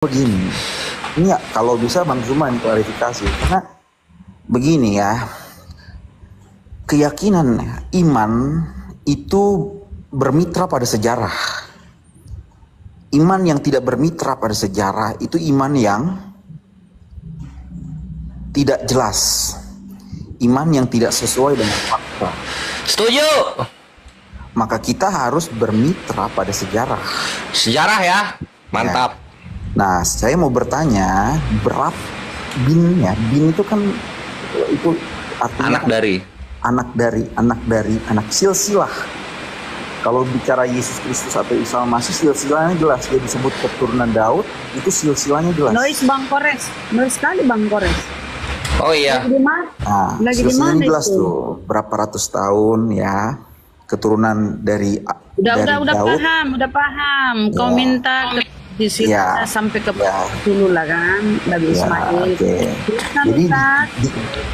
Begini, ini ya, kalau bisa Bang Zuman klarifikasi, karena begini ya, keyakinan iman itu bermitra pada sejarah. Iman yang tidak bermitra pada sejarah itu iman yang tidak jelas, iman yang tidak sesuai dengan fakta. Setuju. Maka kita harus bermitra pada sejarah. Sejarah ya, mantap. Nah, saya mau bertanya, berapa binnya? Bin itu kan itu artinya anak silsilah. Kalau bicara Yesus Kristus atau Isa Masih, silsilahnya jelas. Dia disebut keturunan Daud, itu silsilahnya jelas. Noise Bang Kores, noise sekali Bang Kores. Oh iya. Lagi di mana? Nah, silsilahnya jelas itu? Tuh, berapa ratus tahun ya, keturunan dari Udah Daud. paham. Kau minta ke silsilah sampai ke dulu lah kan, Nabi Ismail. Okay. Jadi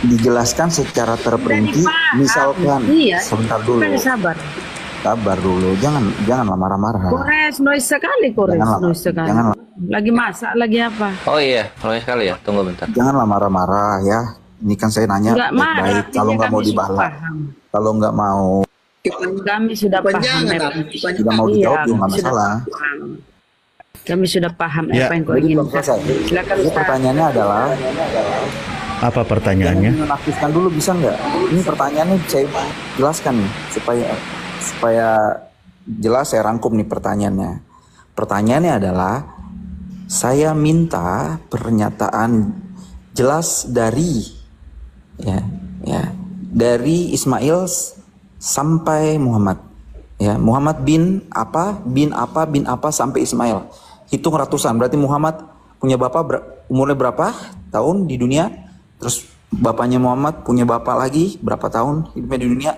dijelaskan secara terperinci, misalkan sebentar dulu. Sabar dulu, jangan marah-marah. Kores, noise sekali Kores, noise sekali. Lagi masak, lagi apa? Oh iya, noise sekali ya. Tunggu bentar. Janganlah marah-marah ya. Ini kan saya nanya baik-baik. Kalau nggak mau dibalas, kalau nggak mau, kami sudah paham. Tidak mau dijawab juga nggak masalah. Kami sudah paham apa yang kau inginkan. Silakan. Pertanyaannya adalah, apa pertanyaannya? Menaktifkan dulu bisa nggak? Ini pertanyaannya saya jelaskan nih supaya jelas. Saya rangkum nih pertanyaannya. Pertanyaannya adalah, saya minta pernyataan jelas dari dari Ismail sampai Muhammad. Ya, Muhammad bin apa sampai Ismail. Hitung ratusan, berarti Muhammad punya bapak umurnya berapa tahun di dunia, terus bapaknya Muhammad punya bapak lagi berapa tahun hidupnya di dunia.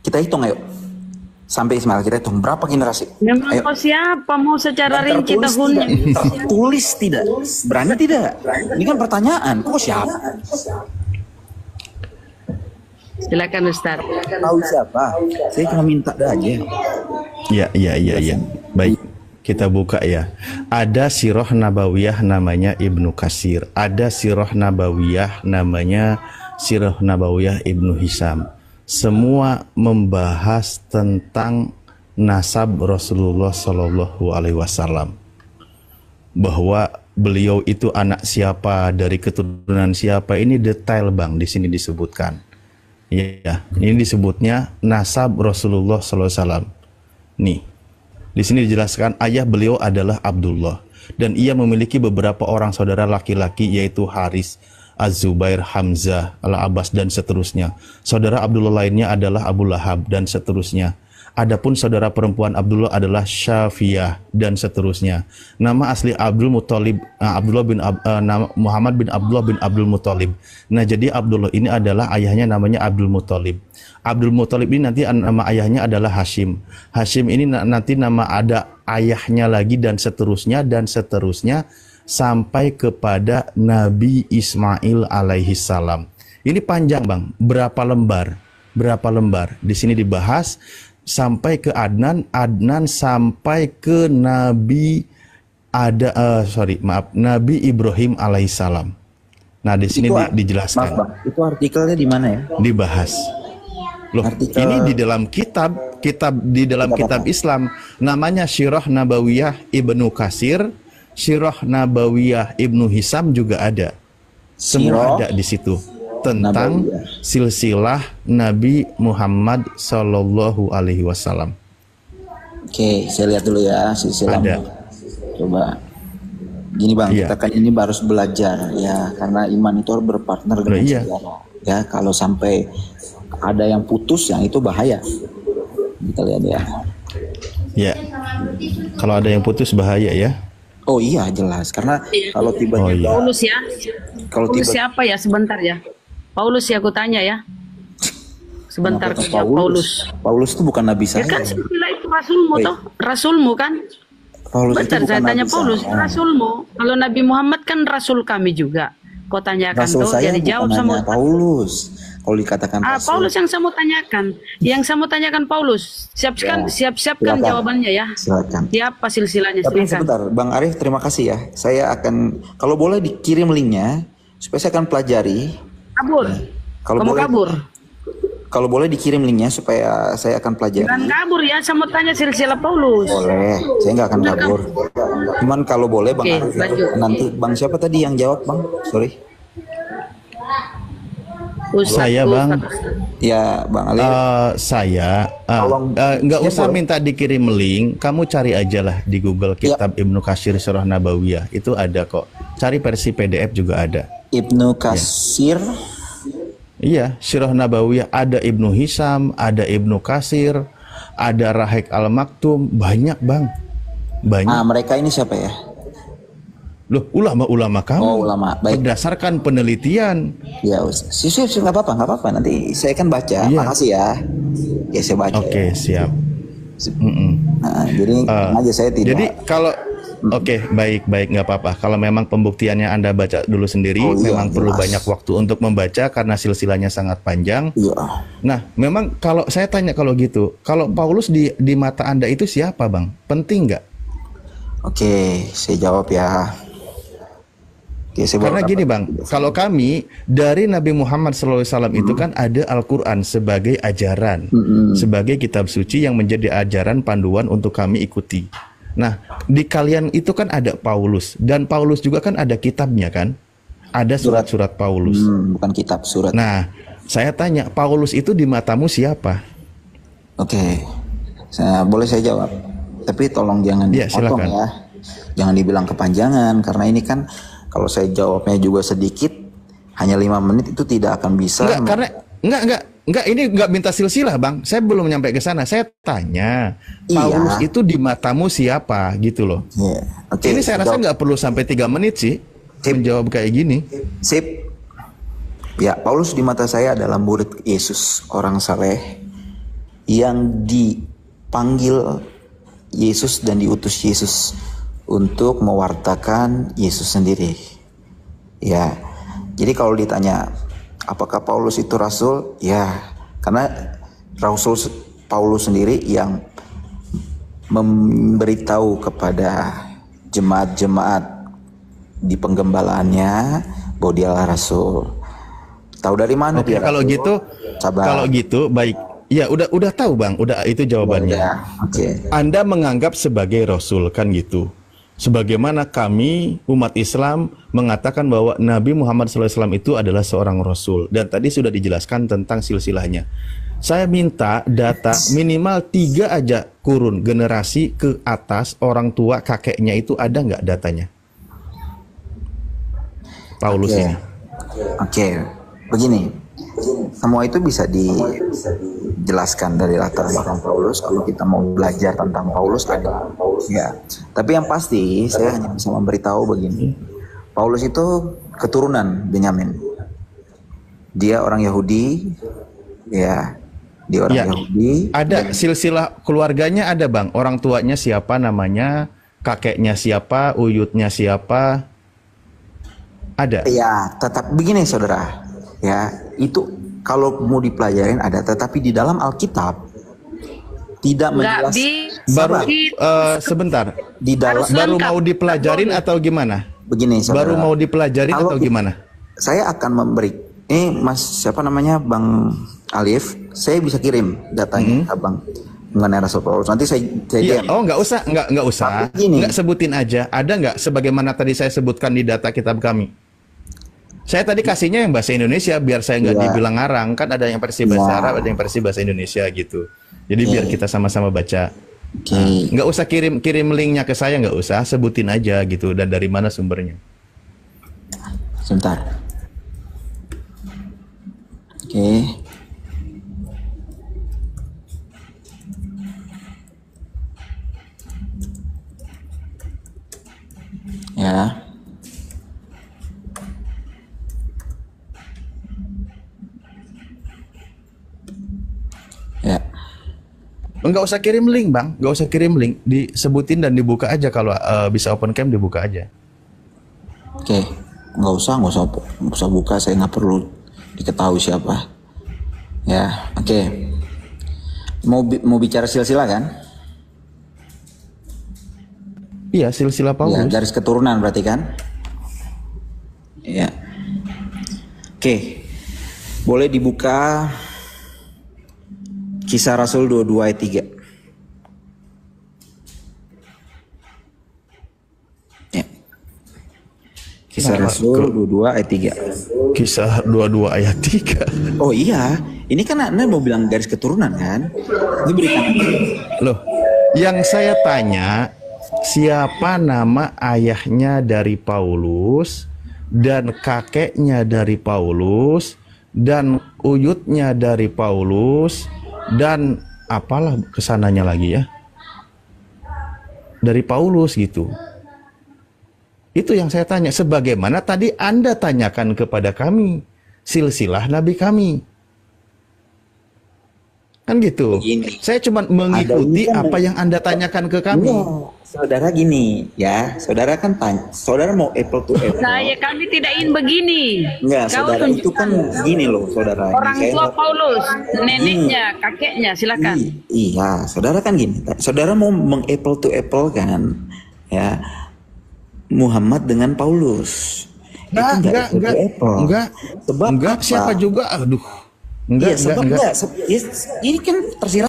Kita hitung ayo, sampai Ismail kita hitung berapa generasi. Memang kau siapa mau secara rinci tahunnya? Tertulis tidak? Berani tidak? Ini kan pertanyaan, kok siapa? Silakan Ustaz. Tahu siapa? Saya cuma minta aja. Ya. Baik, kita buka ya. Ada sirah nabawiyah namanya Ibnu Katsir. Ada sirah nabawiyah namanya Sirah Nabawiyah Ibnu Hisam. Semua membahas tentang nasab Rasulullah Shallallahu Alaihi Wasallam. Bahwa beliau itu anak siapa, dari keturunan siapa, ini detail Bang di sini disebutkan. Ya, ini disebutnya nasab Rasulullah SAW. Nih, di sini dijelaskan ayah beliau adalah Abdullah dan ia memiliki beberapa orang saudara laki-laki yaitu Haris, Az-Zubair, Hamzah, Al-Abbas dan seterusnya. Saudara Abdullah lainnya adalah Abu Lahab dan seterusnya. Adapun saudara perempuan Abdullah adalah Syafiyah dan seterusnya. Nama asli Abdul Muthalib, Muhammad bin Abdullah bin Abdul Muthalib. Nah, jadi Abdullah ini adalah ayahnya namanya Abdul Muthalib. Abdul Muthalib ini nanti nama ayahnya adalah Hashim. Hashim ini nanti nama ada ayahnya lagi dan seterusnya sampai kepada Nabi Ismail alaihi salam. Ini panjang Bang, berapa lembar? Di sini dibahas sampai ke Adnan sampai ke Nabi Nabi Ibrahim alaihissalam. Nah, di sini dijelaskan. Itu artikelnya di mana ya? Dibahas. Loh, ini di dalam kitab Islam namanya Sirah Nabawiyah Ibnu Katsir, Sirah Nabawiyah Ibnu Hisam juga ada. Semua ada di situ. Tentang silsilah Nabi Muhammad Sallallahu Alaihi Wasallam. Oke, saya lihat dulu ya silsilah. Coba, gini Bang, kita kan ini harus belajar ya, karena iman itu harus berpartner dengan sejarah. Ya, kalau sampai ada yang putus, yang itu bahaya. Kita lihat ya. Ya, kalau ada yang putus bahaya ya. Oh iya jelas, karena kalau tiba-tiba Paulus ya. Paulus siapa ya? Sebentar ya. Paulus ya, aku tanya ya. Sebentar kerja Paulus. Paulus itu bukan nabi saya. Ya kan silsilah itu rasulmu toh, rasulmu kan. Paulus bentar saya tanya Paulus, rasulmu. Kalau Nabi Muhammad kan rasul kami juga. Kau tanyakan rasul tuh, jadi jawab sama Paulus. Kalau dikatakan rasul. Paulus yang saya mau tanyakan. Yang saya mau tanyakan Paulus. Ya, Siapkan silakan. jawabannya ya. Silakan. Siapa silsilahnya? Tapi Silakan. sebentar, Bang Arif, terima kasih ya. Saya akan, kalau boleh dikirim linknya, supaya saya akan pelajari. Kabur. Kalau Kamu boleh, kabur. kalau boleh dikirim linknya supaya saya akan pelajari. Jangan kabur ya. Saya mau tanya silsilah Paulus. Boleh, saya nggak akan kabur. Cuman kalau boleh Bang Oke, Arif, lanjut. nanti Bang siapa tadi yang jawab Bang? Sorry. Saya, Bang. Ya Bang Ali. Saya nggak Ya, usah boleh. minta dikirim link, kamu cari aja lah di Google Ya. kitab Ibnu Katsir Sirah Nabawiyah, itu ada kok. Cari versi PDF juga ada. Ibnu Katsir. Iya, Sirah Nabawiyah ada Ibnu Hisam, ada Ibnu Katsir, ada Rahik Al-Maktum, banyak Bang, banyak. Mereka ini siapa ya? Loh, ulama-ulama kamu. Oh, ulama. Baik. Berdasarkan penelitian. Ya, siap, nggak apa-apa. Nanti saya akan baca. Iya. Makasih ya. Ya saya baca. Oke, siap. Nah, jadi aja saya tidak. Jadi kalau oke, baik nggak apa-apa. Kalau memang pembuktiannya Anda baca dulu sendiri, Oh, iya, memang perlu jelas. banyak waktu untuk membaca karena silsilahnya sangat panjang. Iya. Nah, memang kalau saya tanya kalau gitu, kalau Paulus di mata Anda itu siapa, Bang? Penting nggak? Oke, saya jawab ya. Oke, saya Karena baru gini, dapat. Bang, kalau kami dari Nabi Muhammad SAW itu kan ada Al-Quran sebagai ajaran, sebagai kitab suci yang menjadi ajaran panduan untuk kami ikuti. Nah, di kalian itu kan ada Paulus, dan Paulus juga kan ada kitabnya kan? Ada surat-surat Paulus. Bukan kitab surat. Nah, saya tanya, Paulus itu di matamu siapa? Oke, boleh saya jawab. Tapi tolong jangan Iya, dipotong silakan. ya. Jangan dibilang kepanjangan karena ini kan kalau saya jawabnya juga sedikit, hanya 5 menit itu tidak akan bisa. Enggak, karena enggak ini enggak minta silsilah, Bang. Saya belum nyampe ke sana. Saya tanya, Iya. Paulus itu di matamu siapa gitu loh. Iya. Oke. Ini saya rasa nggak perlu sampai 3 menit sih menjawab kayak gini. Sip. Ya, Paulus di mata saya adalah murid Yesus, orang saleh yang dipanggil Yesus dan diutus Yesus untuk mewartakan Yesus sendiri. Ya. Jadi kalau ditanya apakah Paulus itu rasul? Ya, karena rasul Paulus sendiri yang memberitahu kepada jemaat-jemaat di penggembalaannya bahwa dialah rasul. Tahu dari mana Oke, dia kalau rasul? gitu, Sabar. kalau gitu baik. Ya udah tahu, Bang. Udah itu jawabannya. Ya, oke. Anda menganggap sebagai rasul kan gitu. Sebagaimana kami umat Islam mengatakan bahwa Nabi Muhammad SAW itu adalah seorang rasul, dan tadi sudah dijelaskan tentang silsilahnya. Saya minta data minimal 3 aja kurun generasi ke atas, orang tua kakeknya itu ada nggak datanya? Paulus Oke. ini. Oke, begini. Semua itu bisa dijelaskan dari latar belakang Paulus. Kalau kita mau belajar tentang Paulus ada. Ya. Tapi yang pasti saya hanya bisa memberitahu begini. Paulus itu keturunan Benyamin. Dia orang Yahudi. Ya. Dia orang Ya. Yahudi. Ada silsilah keluarganya ada, Bang. Orang tuanya siapa namanya, kakeknya siapa, uyutnya siapa? Ada. Ya, tetap begini saudara. Ya, itu kalau mau dipelajarin ada, tetapi di dalam Alkitab tidak Enggak menjelaskan. Baru di- sebentar. Di dalam Harus Baru lengkap. mau dipelajarin atau gimana? begini saudara. Baru mau dipelajarin Kalau atau gimana? Saya akan memberi. Ini Mas siapa namanya Bang Alif. Saya bisa kirim datanya Abang mengenai Rasul Paulus. Nanti saya Iya. DM. Oh, nggak usah. Tapi gini. Nggak sebutin aja. Ada nggak sebagaimana tadi saya sebutkan di data kitab kami? Saya tadi kasihnya yang bahasa Indonesia biar saya nggak Iya. dibilang ngarang. Kan ada yang versi bahasa Iya. Arab, ada yang versi bahasa Indonesia gitu. Jadi biar kita sama-sama baca. Oke. Nggak usah kirim linknya ke saya, nggak usah. Sebutin aja gitu dan dari mana sumbernya. Sebentar. Oke. Ya. Ya. Nggak usah kirim link, Bang. Nggak usah kirim link. Disebutin dan dibuka aja kalau bisa open cam dibuka aja. Oke. Nggak usah buka. Saya nggak perlu diketahui siapa. Ya, oke. Mau bicara silsilah kan? Iya, silsilah Ya, Paulus. garis keturunan berarti kan? Ya. Oke. Boleh dibuka Kisah Rasul 22 ayat 3. Ya. Kisah Rasul 22 ayat 3. Kisah 22 ayat 3. Oh iya, ini kan Anda mau bilang garis keturunan kan? Ini berikan. Loh, yang saya tanya, siapa nama ayahnya dari Paulus dan kakeknya dari Paulus dan uyutnya dari Paulus dan apalah kesananya lagi ya, dari Paulus gitu. Itu yang saya tanya, sebagaimana tadi Anda tanyakan kepada kami silsilah nabi kami, kan gitu. Begini. Saya cuma mengikuti Ada ini kan apa yang Anda tanyakan ke kami. Saudara gini ya, saudara kan tanya, saudara mau apple to apple. Kami tidak ingin begini. Enggak, Kau saudara itu tunjukkan kan gini loh, saudara. orang Ini tua Paulus, neneknya, kakeknya, silakan. Iya, saudara kan gini. Saudara mau meng-apple to apple kan, ya Muhammad dengan Paulus. Enggak. Sebab Enggak, apa? siapa juga? Aduh. Iya, sebab enggak. Ini kan tersirat.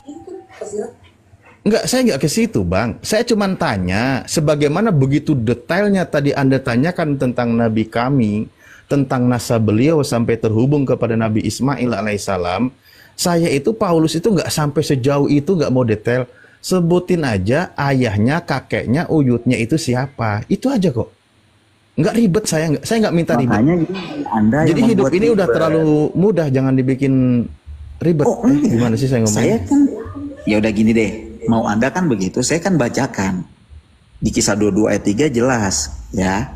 Enggak, saya enggak ke situ, Bang. Saya cuma tanya, sebagaimana begitu detailnya tadi Anda tanyakan tentang Nabi kami, tentang nasab beliau sampai terhubung kepada Nabi Ismail alaihissalam. Saya itu, Paulus itu enggak sampai sejauh itu, enggak mau detail. Sebutin aja ayahnya, kakeknya, uyutnya itu siapa. Itu aja kok. Enggak ribet, saya enggak minta ribet. Makanya Anda Jadi yang hidup membuat ini udah ribet. terlalu mudah, jangan dibikin ribet. Oh, enggak. Gimana sih saya ngomong? Saya kan, ya udah gini deh. Mau Anda kan begitu, saya kan bacakan. Di Kisah 22 ayat 3 jelas, ya.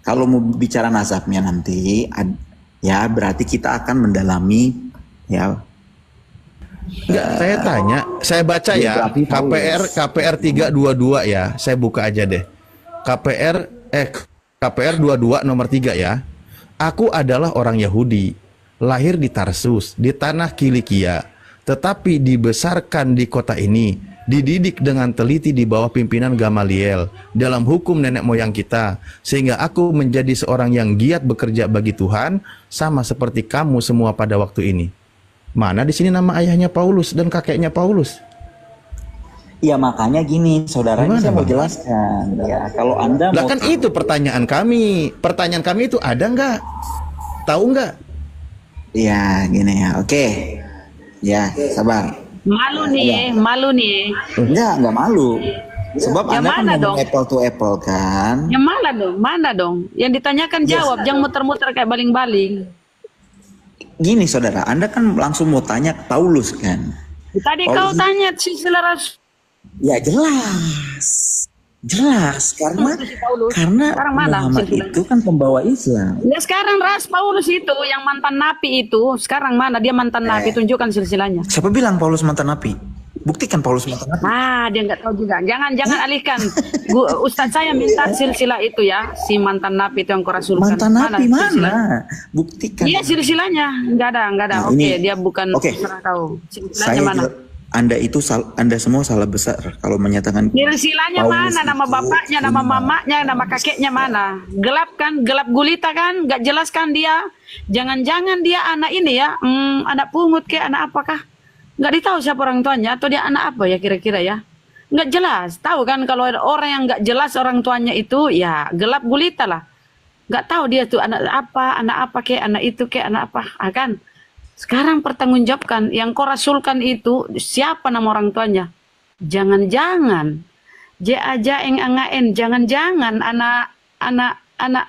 Kalau mau bicara nasabnya nanti, ya berarti kita akan mendalami, ya. Enggak, saya tanya, saya baca ya, Biografi Paulus. KPR 322 ya, saya buka aja deh. KPR 22 nomor 3 ya. Aku adalah orang Yahudi, lahir di Tarsus, di tanah Kilikia, tetapi dibesarkan di kota ini, dididik dengan teliti di bawah pimpinan Gamaliel dalam hukum nenek moyang kita, sehingga aku menjadi seorang yang giat bekerja bagi Tuhan, sama seperti kamu semua pada waktu ini. Mana di sini nama ayahnya Paulus dan kakeknya Paulus? Ya makanya gini, saudara, ini Gimana, saya mau Bang? jelaskan. Ya, kalau Anda Lah mau kan itu pertanyaan kami. Pertanyaan kami itu ada nggak? Tahu nggak? ya gini ya, oke. Ya, sabar. Malu nih, malu nih. Enggak malu. Sebab Yang Anda kan mana ngomong dong? apple to apple kan. Yang mana dong? Yang ditanyakan jawab, jangan muter-muter kayak baling-baling. Gini saudara, Anda kan langsung mau tanya Paulus kan. Tadi Paulus kau itu- tanya silsilah Rasul. Ya jelas karena Paulus. karena Sekarang mana Muhammad silsilah? itu kan pembawa Islam. Ya sekarang Paulus itu yang mantan napi itu, sekarang mana dia mantan napi, tunjukkan silsilahnya. Siapa bilang Paulus mantan napi? Buktikan Paulus mantan napi. Dia nggak tahu juga. Jangan alihkan. Ustaz saya minta silsilah itu ya, si mantan napi itu yang kurasulkan. Mantan napi silsilah? mana? Buktikan. Iya silsilahnya, nggak ada. Nah, Oke, ini- dia bukan oke. terserah kau. Silsilahnya Saya mana? juga- Anda semua salah besar kalau menyatakan Silsilahnya Paulus mana? Nama itu bapaknya, nama ini. mamanya, nama kakeknya mana? Gelap kan? Gelap gulita kan? Nggak jelas kan dia? Jangan-jangan dia anak ini ya, anak pungut kayak anak apakah? Nggak ditahu siapa orang tuanya atau dia anak apa ya kira-kira ya? Nggak jelas. Tahu kan kalau ada orang yang nggak jelas orang tuanya itu ya gelap gulita lah. Nggak tahu dia tuh anak apa kayak anak itu kayak anak apa, kan? Sekarang pertanggungjawabkan yang kau rasulkan itu siapa nama orang tuanya? Jangan-jangan Jaeng angaen, jangan-jangan anak anak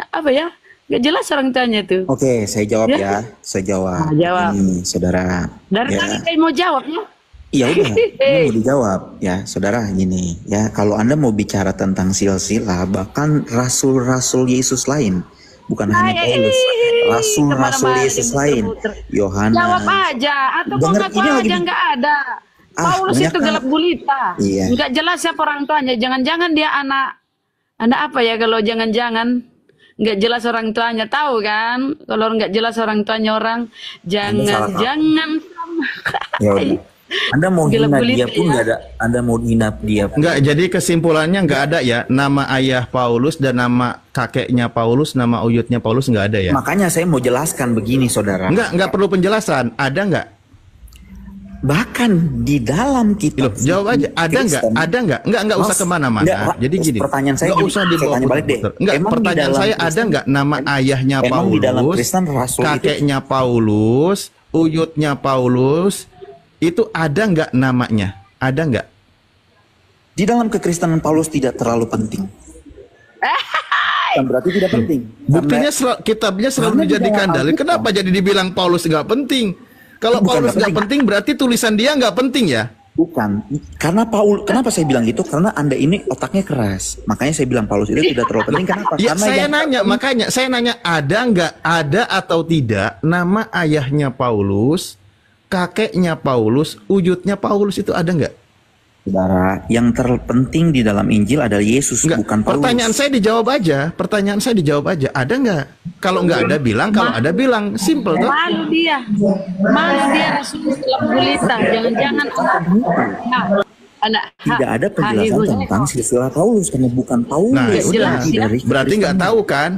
apa ya? Gak jelas orang tuanya tuh. Oke, saya jawab Ya. ya. Saya jawab. Jawab. Ini, saudara. Dari ya. tadi kayak mau jawabnya. Iya udah, ini mau dijawab ya, saudara. Gini ya, kalau Anda mau bicara tentang silsilah, bahkan rasul-rasul Yesus lain, bukan hanya Paulus, rasul-rasul kemana-mana Yesus dia lain, muter-muter. Yohanes. Jawab aja atau kau Dengar, ngaku ini lagi aja di- nggak ada. Paulus banyak itu kan. gelap gulita. Iya. Nggak jelas siapa orang tuanya. Jangan-jangan dia anak apa ya kalau jangan-jangan nggak jelas orang tuanya, tahu kan? Kalau nggak jelas orang tuanya orang, salah paham. jangan Ya udah. Anda mau hina Gelap-gulita dia pun ya. nggak ada. Anda mau hina dia pun. Enggak, jadi kesimpulannya enggak ada ya nama ayah Paulus dan nama kakeknya Paulus, nama uyutnya Paulus enggak ada ya? Makanya saya mau jelaskan begini, saudara. Enggak perlu penjelasan. Ada enggak? Bahkan di dalam Loh, kitab jawab aja. Ada enggak? Kristen, Ada enggak? Enggak usah Mas, kemana-mana. enggak, Jadi gini. pertanyaan saya enggak gini, usah saya dibawa tanya balik deh. putar-putar. Enggak, Emang di pertanyaan dalam saya ada Kristen- enggak nama ayahnya emang di dalam Paulus, Kristen Rasul itu- kakeknya Paulus, uyutnya Paulus, itu ada enggak namanya? Ada enggak? Di dalam kekristenan Paulus tidak terlalu penting. Bukan berarti tidak penting. Buktinya kitabnya selalu karena di dijadikan dalam dalil. Alkitab- Kenapa jadi dibilang Paulus nggak penting? Kalau Bukan Paulus nggak nggak penting, berarti tulisan dia nggak penting ya? Bukan. Karena kenapa saya bilang gitu? Karena Anda ini otaknya keras. Makanya saya bilang Paulus itu tidak terlalu penting. Kenapa? Ya Karena saya yang- nanya, makanya saya nanya ada nggak, ada atau tidak nama ayahnya Paulus, kakeknya Paulus, uyutnya Paulus itu ada nggak? Saudara, yang terpenting di dalam Injil adalah Yesus, Nggak. bukan Paulus. Pertanyaan saya dijawab aja. Pertanyaan saya dijawab aja. Ada nggak? Kalau nggak ada bilang, kalau ada bilang. Simple tuh. Malu dia Rasul gelap gulita. Jangan-jangan anak Tidak ada penjelasan tentang silsilah Paulus karena bukan Paulus. Nah, Ya, udah. jelas, ya. Berarti nggak tahu kan?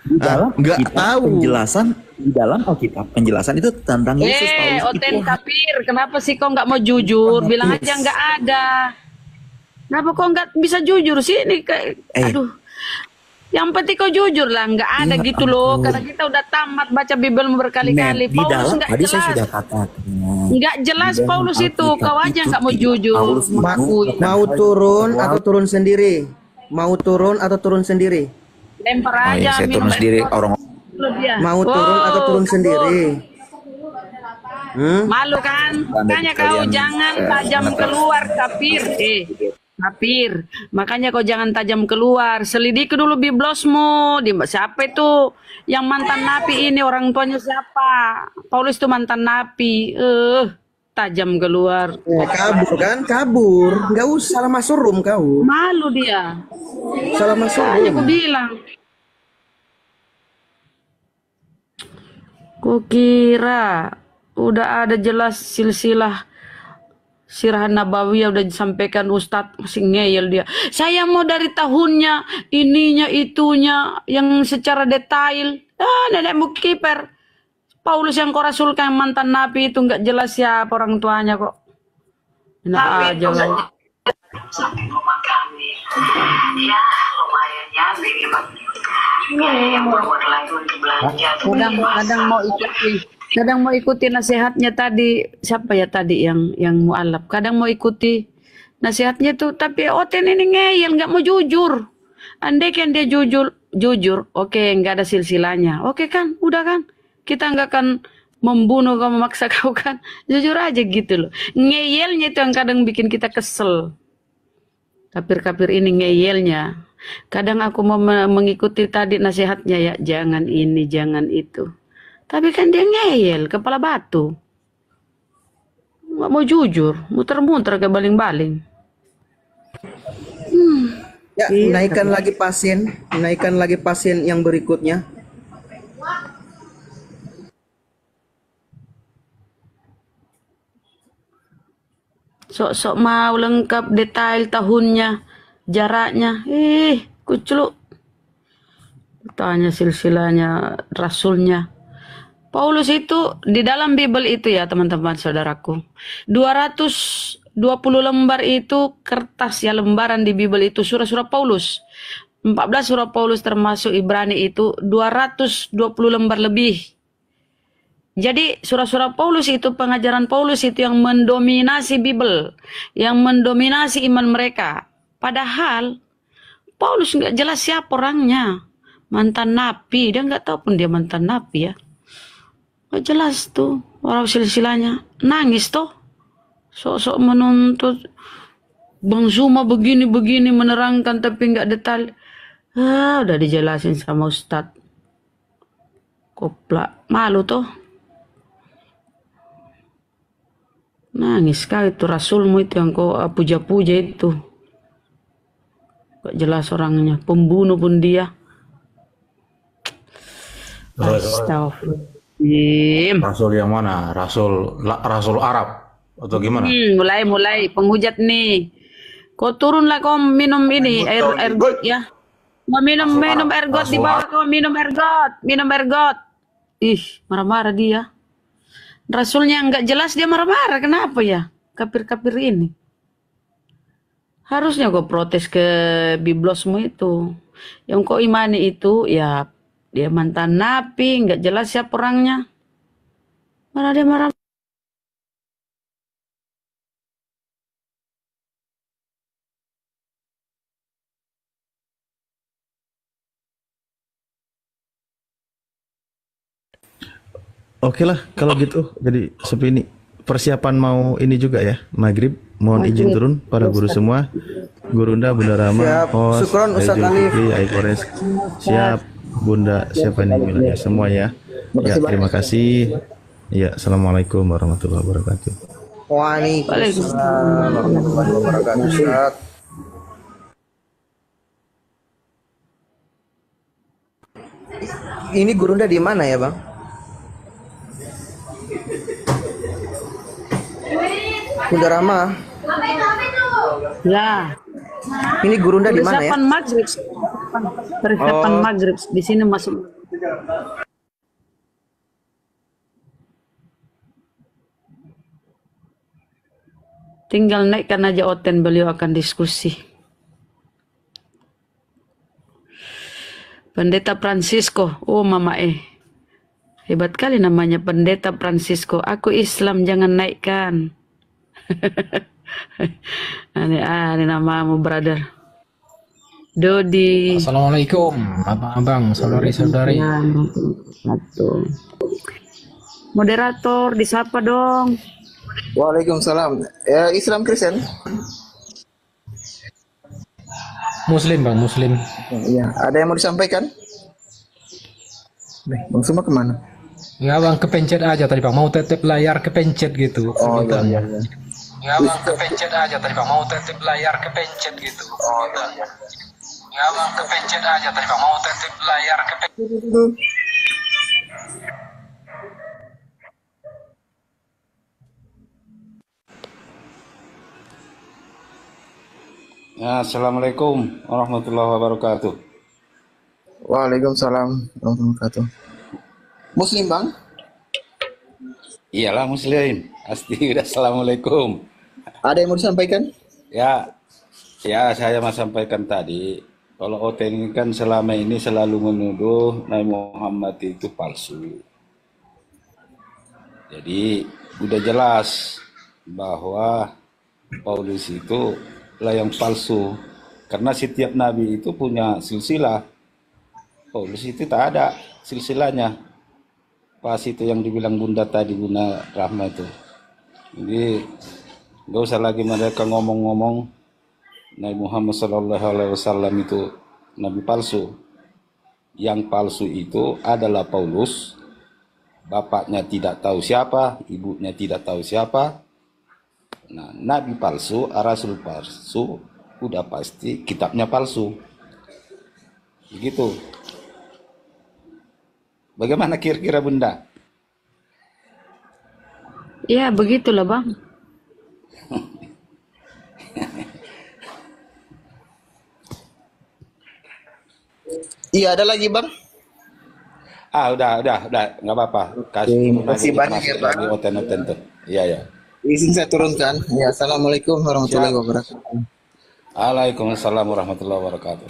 Di dalam Nggak Alkitab, tahu. penjelasan di dalam Alkitab penjelasan itu tentang Yesus. Paulus Oten itu kafir, kenapa sih kok nggak mau jujur? Bilang aja nggak ada. Kenapa kok nggak bisa jujur sih? Ini aduh. Yang penting kau jujur lah, nggak ada Ya gitu loh. ampun. Karena kita udah tamat baca Bible berkali-kali. di Paulus dalam nggak tadi saya jelas. sudah katakan. Nggak jelas Di dalam Paulus itu. Alkitab Kau aja itu nggak mau tidak. jujur. Paulus itu Mengakui. Mau turun atau turun sendiri? Mau turun atau turun sendiri? Lempar Oh aja. iya, saya turun minum sendiri air orang. dulu dia. Mau turun atau turun sendiri? Malu kan? Makanya kau sekalian, jangan tajam keluar, kafir. Kafir. Makanya kau jangan tajam keluar. Selidiki dulu biblosmu. Siapa itu yang mantan napi ini? Orang tuanya siapa? Paulus itu mantan napi. Tajam keluar. Kabur kan? Kabur. Nggak usah salah masuk room kau. Malu dia. Salah masuk Makanya room. aku bilang. Kukira udah ada jelas silsilah Sirah Nabawiyah udah disampaikan Ustadz, masih ngeyel dia. Saya mau dari tahunnya, ininya, itunya, yang secara detail. Nenekmu kiper. Paulus yang kau rasulkan mantan nabi itu nggak jelas siapa orang tuanya kok. Enak aja lah. Sampai rumah kami ya lumayan nyampe ya yang keluar lagi untuk belanja Kadang mau ikuti nasihatnya tadi, siapa ya tadi yang mualaf. Kadang mau ikuti nasihatnya tuh, tapi Oten ini ngeyel, nggak mau jujur. Andai kan dia jujur, oke, nggak ada silsilahnya, oke kan, udah kan, kita nggak akan membunuh kau, memaksa kau kan, jujur aja gitu loh. Ngeyelnya itu yang kadang bikin kita kesel. Kafir-kafir ini ngeyelnya. Kadang aku mau mengikuti tadi nasihatnya ya, jangan ini, jangan itu. Tapi kan dia ngeyel, kepala batu. Nggak mau jujur, muter-muter ke baling-baling. Ya, naikkan lagi pasien yang berikutnya. Sok-sok mau lengkap detail tahunnya, jaraknya. Kucluk. Tanya silsilahnya, rasulnya. Paulus itu di dalam Bible itu ya teman-teman saudaraku. 220 lembar itu kertas ya, lembaran di Bible itu surah-surah Paulus. 14 surah Paulus termasuk Ibrani itu 220 lembar lebih. Jadi surah-surah Paulus itu, pengajaran Paulus itu yang mendominasi Bible, yang mendominasi iman mereka. Padahal Paulus nggak jelas siapa orangnya, mantan napi, dia nggak tahu pun dia mantan napi ya. Nggak jelas tuh orang silsilahnya, nangis tuh, sok-sok menuntut. Bang Zuma begini-begini menerangkan tapi nggak detail. Udah dijelasin sama Ustadz. Koplak, malu tuh. Nangis kali itu rasulmu itu yang kau puja-puja itu. Gak jelas orangnya, pembunuh pun dia. Astagfirullahaladzim. Rasul yang mana? Rasul Arab atau gimana? Mulai penghujat nih. Kau turunlah kau minum ini air got ya. Mau minum air got di bawah kau minum air got. Ih, marah-marah dia. Rasulnya nggak jelas dia marah-marah. Kenapa ya? Kafir-kafir ini. Harusnya kau protes ke biblosmu itu. Yang kau imani itu ya dia mantan napi, nggak jelas siapa orangnya. Dia marah. Oke lah kalau gitu. Jadi seperti ini persiapan mau ini juga ya maghrib. Mohon izin turun para guru semua. Gurunda, Bunda Rama, Siap. host, Syukron, Ustadz Aizul Alif. Fikri, Aikores. Siap, Bunda, siapa ini bilangnya semua ya. Ya, terima kasih. Ya, assalamualaikum warahmatullahi wabarakatuh. Waalaikumsalam warahmatullahi wabarakatuh. Ustaz. Ini Gurunda di mana ya, Bang? Bunda Rama, Ya. ini Gurunda di mana ya? Persiapan maghrib. Persiapan maghrib di sini masuk. Tinggal naikkan aja Oten, beliau akan diskusi. Pendeta Francisco, oh mama hebat kali namanya Pendeta Francisco. Aku Islam, jangan naikkan. Aneh namamu, brother. Dodi. Assalamualaikum, abang-abang, saudari-saudari. Ya, satu. Moderator, disapa dong. Waalaikumsalam. Ya, Islam Kristen? Muslim, Bang, Muslim. Iya. Ada yang mau disampaikan? Bang Suma kemana? Ya, Bang, kepencet aja tadi, Bang. Mau tetep layar kepencet gitu. Oh iya. Ya, Bang, kepencet aja tadi, Bang. Mau tetep layar kepencet gitu. Oh iya. Ya, Bang, kepencet aja tadi, Bang. Mau tetep layar kepencet. Ya, assalamualaikum warahmatullahi wabarakatuh. Waalaikumsalam warahmatullahi wabarakatuh. Muslim, Bang? Iyalah muslim, pasti udah assalamualaikum. Ada yang mau disampaikan? Ya, saya mau sampaikan tadi, kalau Oten ini kan selama ini selalu menuduh Nabi Muhammad itu palsu. Jadi udah jelas bahwa Paulus itu lah yang palsu, karena setiap nabi itu punya silsilah. Paulus itu tak ada silsilahnya. Pas itu yang dibilang Bunda tadi, Bunda Rahma itu. Jadi gak usah lagi mereka ngomong-ngomong Nabi Muhammad SAW itu nabi palsu. Yang palsu itu adalah Paulus. Bapaknya tidak tahu siapa, ibunya tidak tahu siapa. Nah, nabi palsu, rasul palsu, udah pasti kitabnya palsu. Begitu. Bagaimana kira-kira Bunda? Ya, begitulah, Bang. Iya, ada lagi, Bang? Udah, nggak apa-apa. Kasih banyak ya, Bang. Lagi oten tuh. Iya. Izin saya turunkan. Ya, assalamualaikum warahmatullahi wabarakatuh. Waalaikumsalam warahmatullahi wabarakatuh.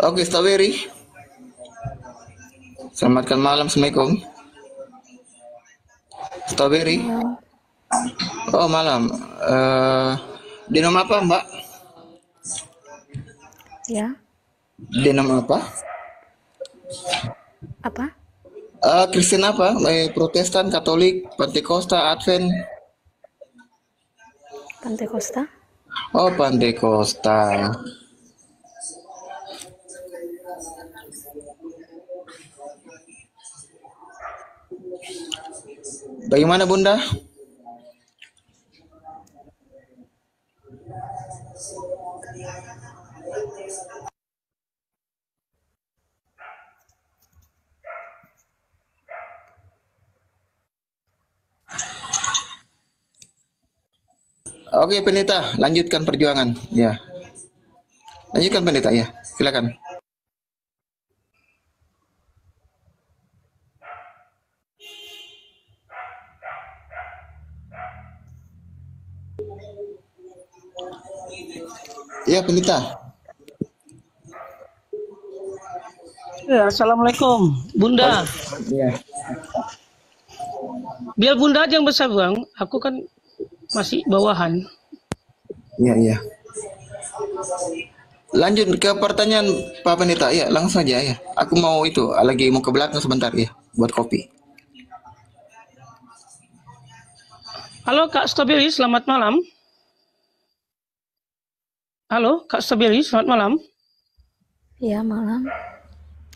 Oke, Strawberry. Selamatkan malam, assalamualaikum. Strawberry. Oh, malam. Denom apa, Mbak? Ya, Denom apa? apa? Kristen apa? Protestan, Katolik, Pentakosta, Advent. Pantekosta? Oh, Pentakosta. Bagaimana, Bunda? Oke, pendeta, lanjutkan perjuangan. Ya, lanjutkan pendeta ya. Silakan. Ya, pendeta. Ya, assalamualaikum, Bunda. Ya. Biar Bunda aja yang besar, Bang. Aku kan masih bawahan. Iya, iya. Lanjut ke pertanyaan Pak Pendeta. Ya, langsung aja ya. Aku mau itu, lagi mau ke belakang sebentar ya, buat kopi. Halo Kak Strawberry, selamat malam. Halo Kak Strawberry, selamat malam. Iya, malam.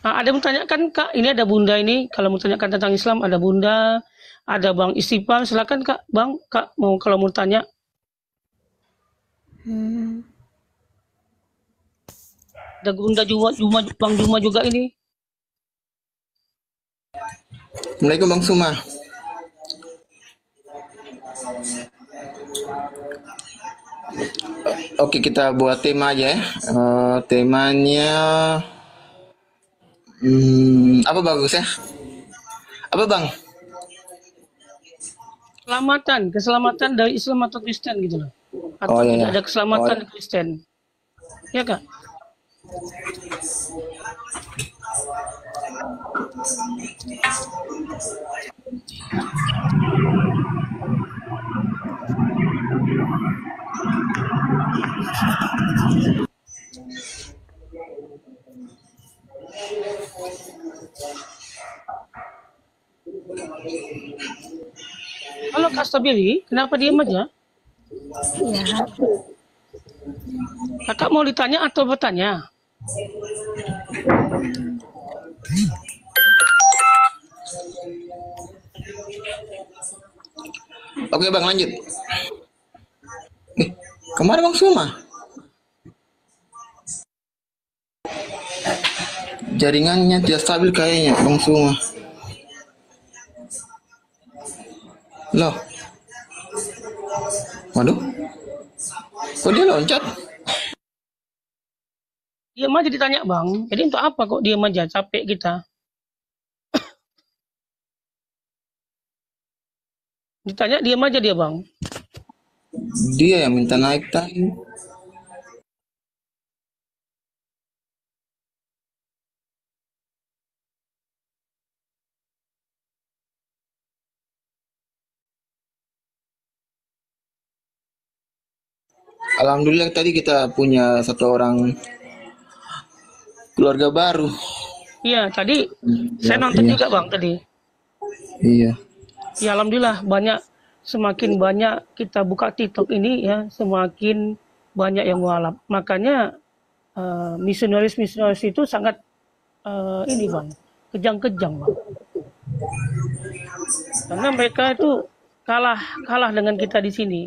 Ada yang menanyakan Kak, ini ada Bunda ini. Kalau mau tanyakan tentang Islam, ada Bunda, ada Bang Istighfar. Silakan Kak, Bang. Kak mau kalau mau tanya. Ada Bunda Bang Juma juga ini. Assalamualaikum Bang Suma. Oke, kita buat tema aja ya. Temanya apa bagus ya? Apa Bang? Keselamatan dari Islam atau Kristen gitu loh. Atau Oh, iya, tidak iya. ada keselamatan Oh. Kristen. Ya Kak? Halo Kak Stabili, kenapa diam aja? Iya. Kakak mau ditanya atau bertanya? Oke Bang, lanjut. Kemana Bang Suma? Jaringannya tidak stabil kayaknya Bang Suma. Loh. Waduh. Kok dia loncat? Diam aja ditanya Bang. Jadi untuk apa kok diam aja? Capek kita. Ditanya diam aja dia Bang. Dia yang minta naik tadi. Alhamdulillah tadi kita punya satu orang keluarga baru. Iya, tadi saya Ya, nonton iya. juga Bang tadi. Iya. Ya alhamdulillah semakin banyak kita buka TikTok ini ya, semakin banyak yang mualaf. Makanya misionaris itu sangat ini Bang, kejang-kejang Bang. Karena mereka itu kalah dengan kita di sini.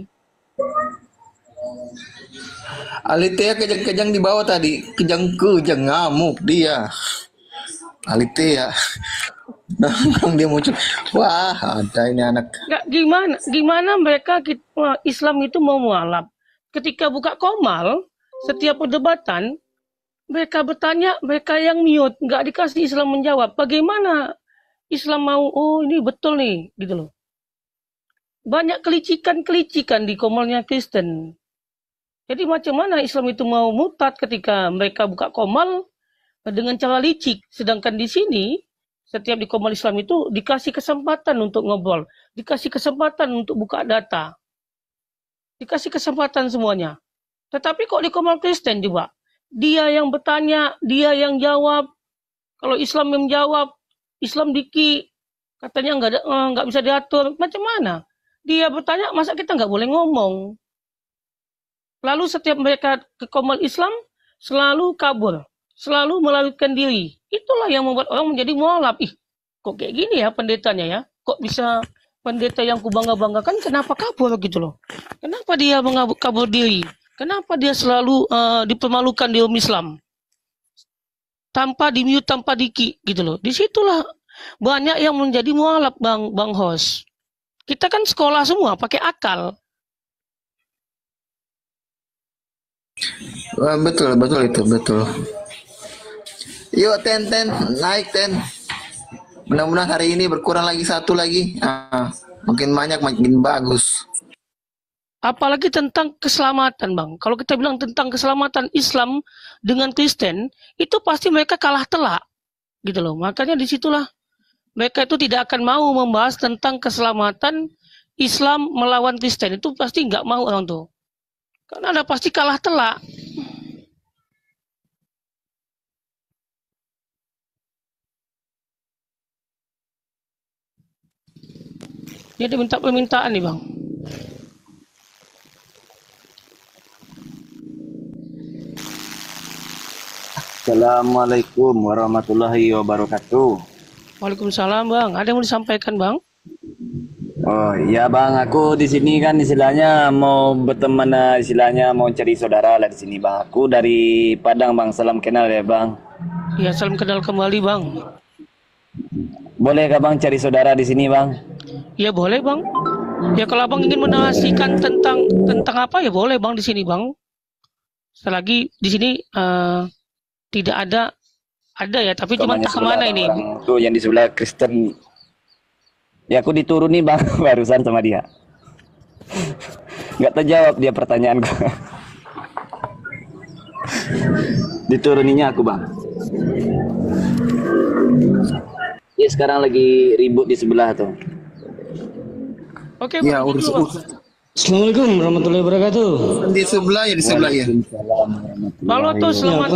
Alitea kejang-kejang di bawah tadi, kejang-kejang ngamuk dia. Alitea. Nah, dia muncul. Wah, ada ini anak. Nggak, gimana mereka Islam itu mau mualaf. Ketika buka Komal, setiap perdebatan mereka bertanya, mereka yang mute, nggak dikasih Islam menjawab. Bagaimana Islam mau, oh ini betul nih, gitu loh. Banyak kelicikan di Komalnya Kristen. Jadi macam mana Islam itu mau mutat ketika mereka buka Komal dengan cara licik. Sedangkan di sini, setiap di Komal Islam itu dikasih kesempatan untuk ngobrol. Dikasih kesempatan untuk buka data. Dikasih kesempatan semuanya. Tetapi kok di Komal Kristen juga? Dia yang bertanya, dia yang jawab. Kalau Islam yang menjawab, Islam diki. Katanya nggak bisa diatur. Macam mana? Dia bertanya, masa kita nggak boleh ngomong? Lalu setiap mereka ke Komal Islam, selalu kabur. Selalu melarikan diri. Itulah yang membuat orang menjadi mualaf. Ih, kok kayak gini ya pendetanya ya? Kok bisa pendeta yang kubangga-banggakan, kenapa kabur gitu loh? Kenapa dia kabur diri? Kenapa dia selalu dipermalukan di Islam? Tanpa di-mute, tanpa diki gitu loh. Disitulah banyak yang menjadi mualaf Bang Host. Kita kan sekolah semua, pakai akal. Wah, betul itu betul. Yuk Ten naik Ten. Mudah-mudahan hari ini berkurang lagi satu lagi. Makin banyak makin bagus. Apalagi tentang keselamatan, Bang. Kalau kita bilang tentang keselamatan Islam dengan Kristen, itu pasti mereka kalah telak, gitu loh. Makanya disitulah mereka itu tidak akan mau membahas tentang keselamatan Islam melawan Kristen. Itu pasti nggak mau orang tuh. Karena ada pasti kalah telak. Dia minta permintaan nih, Bang. Assalamualaikum warahmatullahi wabarakatuh. Waalaikumsalam, Bang. Ada yang mau disampaikan, Bang? Oh iya Bang, aku di sini kan istilahnya mau berteman, istilahnya mau cari saudara lah di sini Bang. Aku dari Padang Bang, salam kenal ya Bang. Ya, salam kenal kembali, Bang. Boleh kah Bang cari saudara di sini Bang? Ya boleh, Bang. Ya kalau Abang ingin menarasikan tentang apa ya boleh, Bang, di sini, Bang. Selagi di sini tidak ada ya, tapi cuma tak kemana ini. Tuh yang di sebelah Kristen. Ya aku dituruni Bang barusan sama dia. Nggak terjawab dia pertanyaanku. Dituruninya aku Bang. Ya sekarang lagi ribut di sebelah tuh. Oke, ya, Bang. Assalamualaikum warahmatullahi wabarakatuh. Di sebelah ya. Lalu tuh selamat. Ya,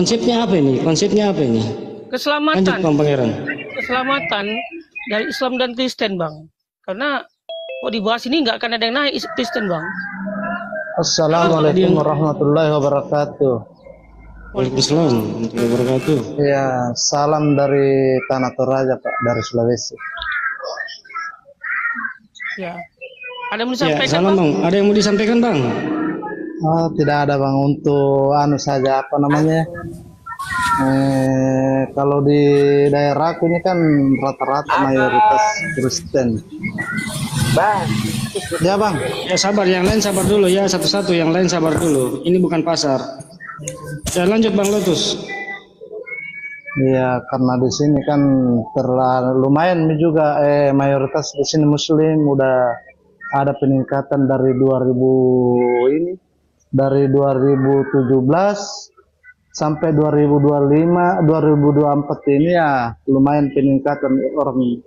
konsepnya apa ini? Keselamatan. Lanjut Bang Pangeran. Keselamatan dari Islam dan Kristen, Bang. Karena kok dibahas ini nggak akan ada yang naik Kristen, Bang. Assalamualaikum warahmatullahi wabarakatuh. Waalaikumsalam warahmatullahi wabarakatuh. Ya, salam dari Tanah Toraja Pak, dari Sulawesi. Ya. Ada yang mau disampaikan, ya, salam, Bang? Ada yang mau disampaikan, Bang? Tidak ada Bang, untuk saja apa namanya? Kalau di daerahku ini kan rata-rata mayoritas Kristen. Bang. Ya Bang. Ya sabar, yang lain sabar dulu ya, satu-satu yang lain sabar dulu. Ini bukan pasar. Ya lanjut Bang Lotus. Iya, karena di sini kan lumayan juga mayoritas di sini Muslim, udah ada peningkatan dari 2017 sampai 2025, 2024 ini ya lumayan peningkatan orang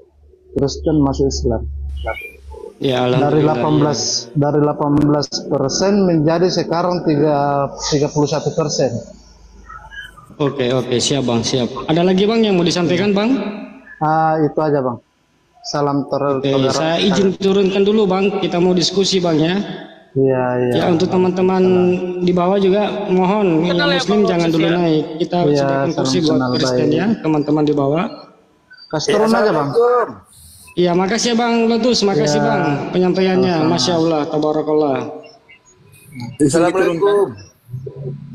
Kristen masuk Islam. Ya, dari 18% menjadi sekarang 31%. Oke, siap Bang, siap. Ada lagi Bang yang mau disampaikan Bang? Itu aja Bang. Salam toleransi. Saya izin turunkan dulu Bang, kita mau diskusi Bang ya. Iya. Ya untuk teman-teman di bawah juga mohon yang Muslim jangan dulu naik. Kita sediakan kursi buat Kristen ya, teman-teman di bawah. Kasih turun aja Bang. Iya, makasih ya Bang Lotus, makasih Bang penyampaiannya. Masya Allah, tabarakallah. Assalamualaikum.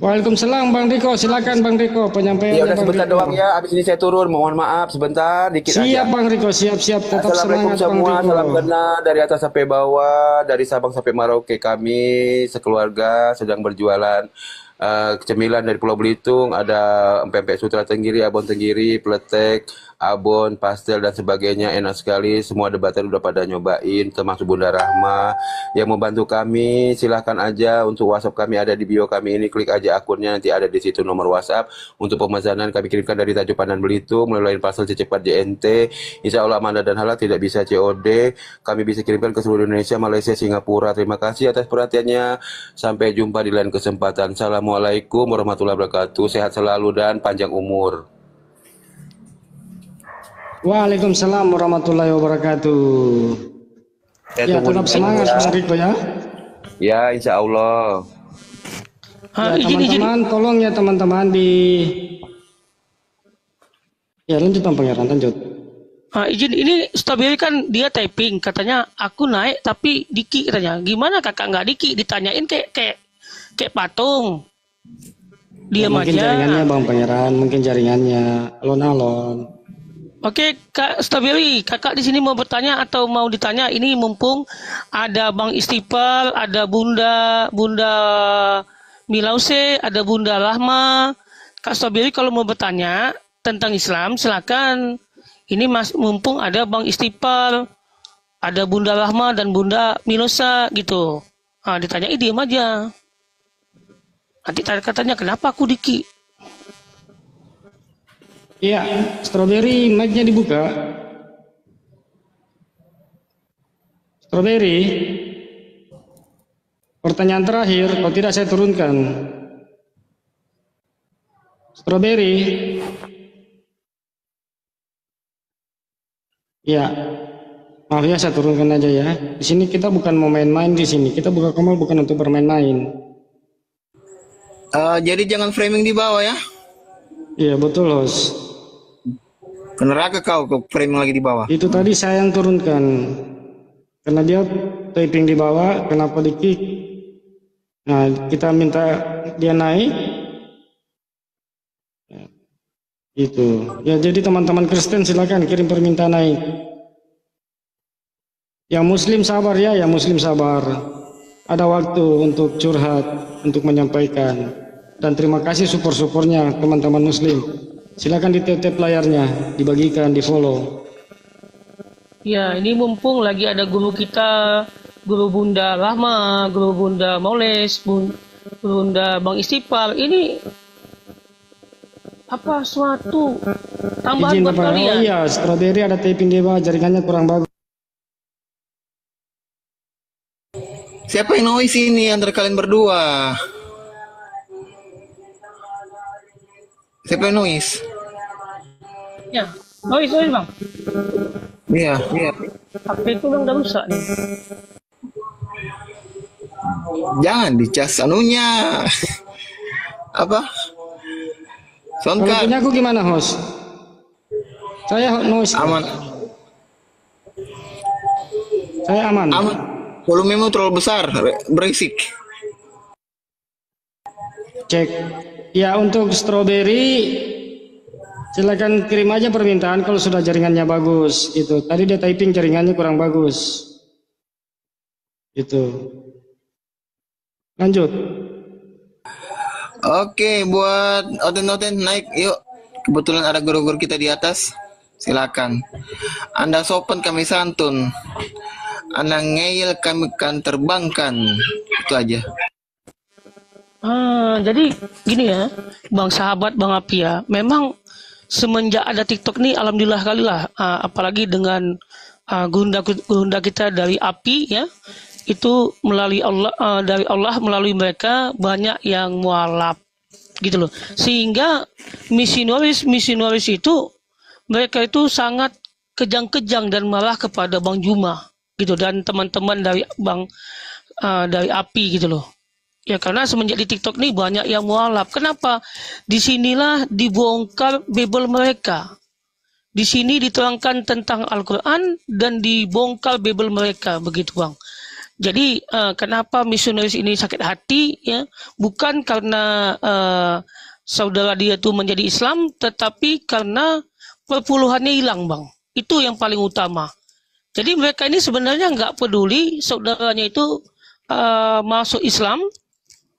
Waalaikumsalam Bang Riko, silakan Bang Riko penyampaiannya. Ya udah sebentar doang ya, habis ini saya turun, mohon maaf sebentar dikit siap aja. Siap Bang Riko, siap tetap Assalamualaikum semangat semua, Bang Riko. salam kenal dari atas sampai bawah, dari Sabang sampai Merauke kami sekeluarga sedang berjualan cemilan dari Pulau Belitung, ada empek-empek Sutra Tenggiri, Abon Tenggiri, Pletek, Abon, pastel dan sebagainya, enak sekali. Semua debater udah pada nyobain, termasuk Bunda Rahma. Yang mau bantu kami silahkan aja, untuk WhatsApp kami ada di bio kami ini, klik aja akunnya, nanti ada di situ nomor WhatsApp. Untuk pemesanan kami kirimkan dari Tanjung Pandan Belitung melalui parcel cepat JNT. Insya Allah amanah dan halal, tidak bisa COD. Kami bisa kirimkan ke seluruh Indonesia, Malaysia, Singapura. Terima kasih atas perhatiannya. Sampai jumpa di lain kesempatan. Assalamualaikum warahmatullahi wabarakatuh. Sehat selalu dan panjang umur. Waalaikumsalam warahmatullahi wabarakatuh. Ya tetap semangat Bang Riko ya. Ya insya Allah. Ya teman-teman tolong ya teman-teman ya lanjut Bang Pangeran, lanjut. Izin, ini Strawberry kan dia typing katanya aku naik tapi Diki katanya. Gimana kakak nggak Diki? Ditanyain kayak patung. Diam ya, mungkin aja. Jaringannya Bang Pangeran, mungkin jaringannya alon-alon. Oke, Kak Strawberry, kakak di sini mau bertanya atau mau ditanya? Ini mumpung ada Bang Istighfar, ada Bunda Milause, ada Bunda Rahma. Kak Strawberry kalau mau bertanya tentang Islam silakan. Ini Mas mumpung ada Bang Istighfar, ada Bunda Rahma dan Bunda Milosa gitu. Ditanya diam aja. Nanti katanya kenapa aku Diki? Iya, Strawberry mic-nya dibuka. Strawberry. Pertanyaan terakhir, kalau tidak saya turunkan. Strawberry. Ya, maaf ya saya turunkan aja ya. Di sini kita bukan mau main-main di sini. Kita buka komal bukan untuk bermain-main. Jadi jangan framing di bawah ya. Iya betul host. Ke neraka kau framing lagi di bawah. Itu tadi saya yang turunkan. Karena dia typing di bawah, kenapa di kick? Nah, kita minta dia naik. Itu. Ya, jadi teman-teman Kristen silakan kirim permintaan naik. Yang Muslim sabar ya, yang Muslim sabar. Ada waktu untuk curhat, untuk menyampaikan. Dan terima kasih support-supportnya teman-teman Muslim. Silakan ditap layarnya, dibagikan, di follow. Ya, ini mumpung lagi ada guru kita, Guru Bunda Rahma, Guru Bunda Maules, Bunda Bang Istighfar. Ini apa suatu tambahan Izin buat Bapak. kalian? Oh iya, Strawberry ada taping di bawah, jaringannya kurang bagus. Siapa yang noise ini antara kalian berdua? Siapa yang noise? Ya, noise Bang. Iya. HP itu Bang udah rusak nih. Jangan dicas anunya. Apa? Kalau punya aku gimana host? Saya noise. Aman. Saya aman. Aman. Volumenya terlalu besar, berisik. Cek. Ya untuk Strawberry silakan kirim aja permintaan kalau sudah jaringannya bagus gitu. Tadi dia typing jaringannya kurang bagus. Gitu. Lanjut. Oke, buat Oten naik yuk. Kebetulan ada guru-guru kita di atas. Silakan. Anda sopan kami santun. Anda ngeyel kami kan terbangkan. Itu aja. Jadi gini ya, Bang Sahabat, Bang Apia, memang semenjak ada TikTok nih, alhamdulillah kali lah, apalagi dengan gunda kita dari Api ya, itu melalui Allah, dari Allah melalui mereka banyak yang mualaf gitu loh, sehingga misionaris itu mereka itu sangat kejang-kejang dan marah kepada Bang Juma gitu dan teman-teman dari dari Api gitu loh. Ya karena semenjak di TikTok nih banyak yang mualaf. Kenapa? Disinilah dibongkar Bible mereka. Di sini diterangkan tentang Al-Quran dan dibongkar Bible mereka, begitu Bang. Jadi kenapa misionaris ini sakit hati? Ya, bukan karena saudara dia itu menjadi Islam, tetapi karena perpuluhannya hilang, Bang. Itu yang paling utama. Jadi mereka ini sebenarnya nggak peduli saudaranya itu masuk Islam.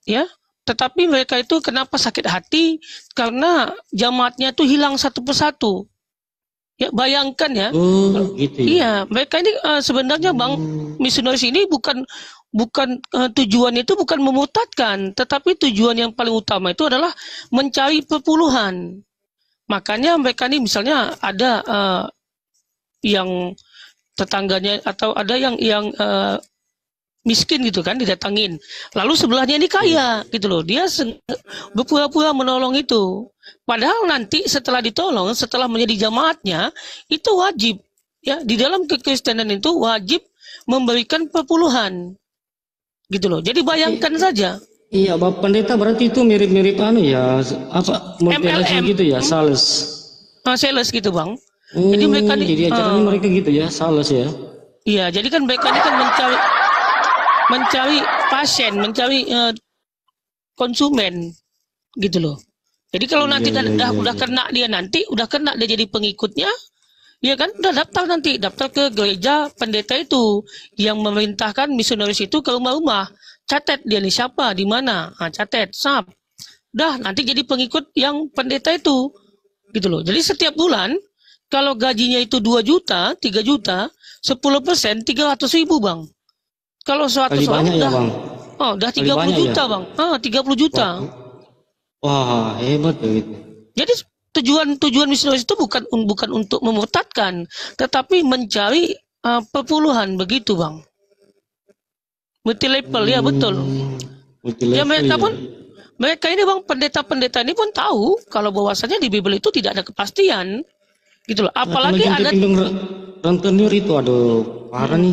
Ya, tetapi mereka itu kenapa sakit hati? Karena jamaatnya itu hilang satu persatu. Ya, bayangkan ya. Gitu ya. Iya, mereka ini sebenarnya Bang, misionaris ini bukan tujuannya itu bukan memurtadkan, tetapi tujuan yang paling utama itu adalah mencari perpuluhan. Makanya mereka ini misalnya ada yang tetangganya atau ada yang miskin gitu kan didatangin, lalu sebelahnya ini kaya gitu loh, dia berpura-pura menolong itu, padahal nanti setelah ditolong, setelah menjadi jamaatnya itu wajib ya, di dalam kekristenan itu wajib memberikan perpuluhan gitu loh. Jadi bayangkan saja. Iya, Bapak Pendeta, berarti itu mirip-mirip ya, apa multireligious gitu ya, sales. Sales gitu Bang. Jadi mereka jadi acaranya mereka gitu ya, sales ya. Iya, jadi kan mereka ini kan mencari pasien, mencari konsumen gitu loh. Jadi kalau nanti udah kena dia jadi pengikutnya, ya kan udah daftar ke gereja pendeta itu yang memerintahkan misionaris itu ke rumah-rumah catat dia nih siapa, di mana, catat, sap. Dah nanti jadi pengikut yang pendeta itu, gitu loh. Jadi setiap bulan kalau gajinya itu 2 juta, 3 juta, 10% 300.000 bang. Kalau 100 Kali orang banyak ya, udah, Bang? udah Kali 30 banyak juta ya? bang, 30 juta. Wah, hebat begitu. Jadi tujuan misionaris itu bukan untuk memurtadkan, tetapi mencari perpuluhan begitu bang. Multi level ya betul. Ya mereka ini bang, pendeta-pendeta ini pun tahu kalau bahwasanya di Bible itu tidak ada kepastian, gitu loh. Apalagi ada rentenir itu, aduh parah nih.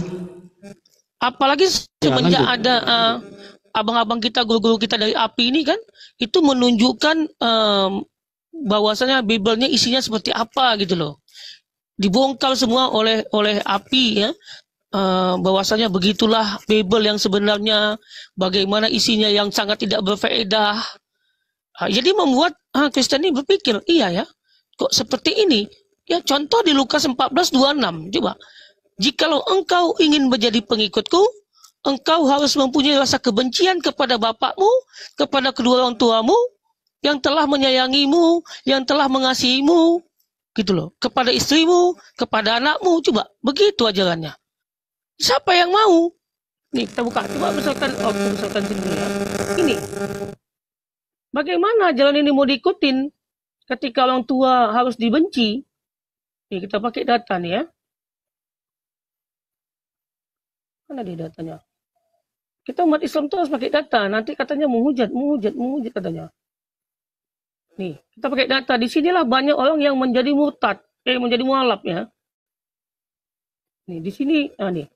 Apalagi semenjak ada abang-abang kita, guru-guru kita dari API ini kan, itu menunjukkan bahwasanya Bible-nya isinya seperti apa gitu loh. Dibongkar semua oleh API ya. Bahwasanya begitulah Bible yang sebenarnya, bagaimana isinya yang sangat tidak berfaedah. Jadi membuat Kristen ini berpikir, iya ya, kok seperti ini? Ya contoh di Lukas 14:26, coba. Jikalau engkau ingin menjadi pengikutku, engkau harus mempunyai rasa kebencian kepada bapakmu, kepada kedua orang tuamu, yang telah menyayangimu, yang telah mengasihimu, gitu loh. Kepada istrimu, kepada anakmu, coba. Begitu ajarannya. Siapa yang mau? Nih kita buka, coba misalkan sendiri ya. Ini, bagaimana jalan ini mau diikutin ketika orang tua harus dibenci? Nih kita pakai data nih ya. Mana dia datanya? Kita umat Islam tuh harus pakai data. Nanti katanya menghujat katanya. Nih kita pakai data. Di sinilah banyak orang yang menjadi murtad, menjadi mualaf ya. Nih di sini, nih.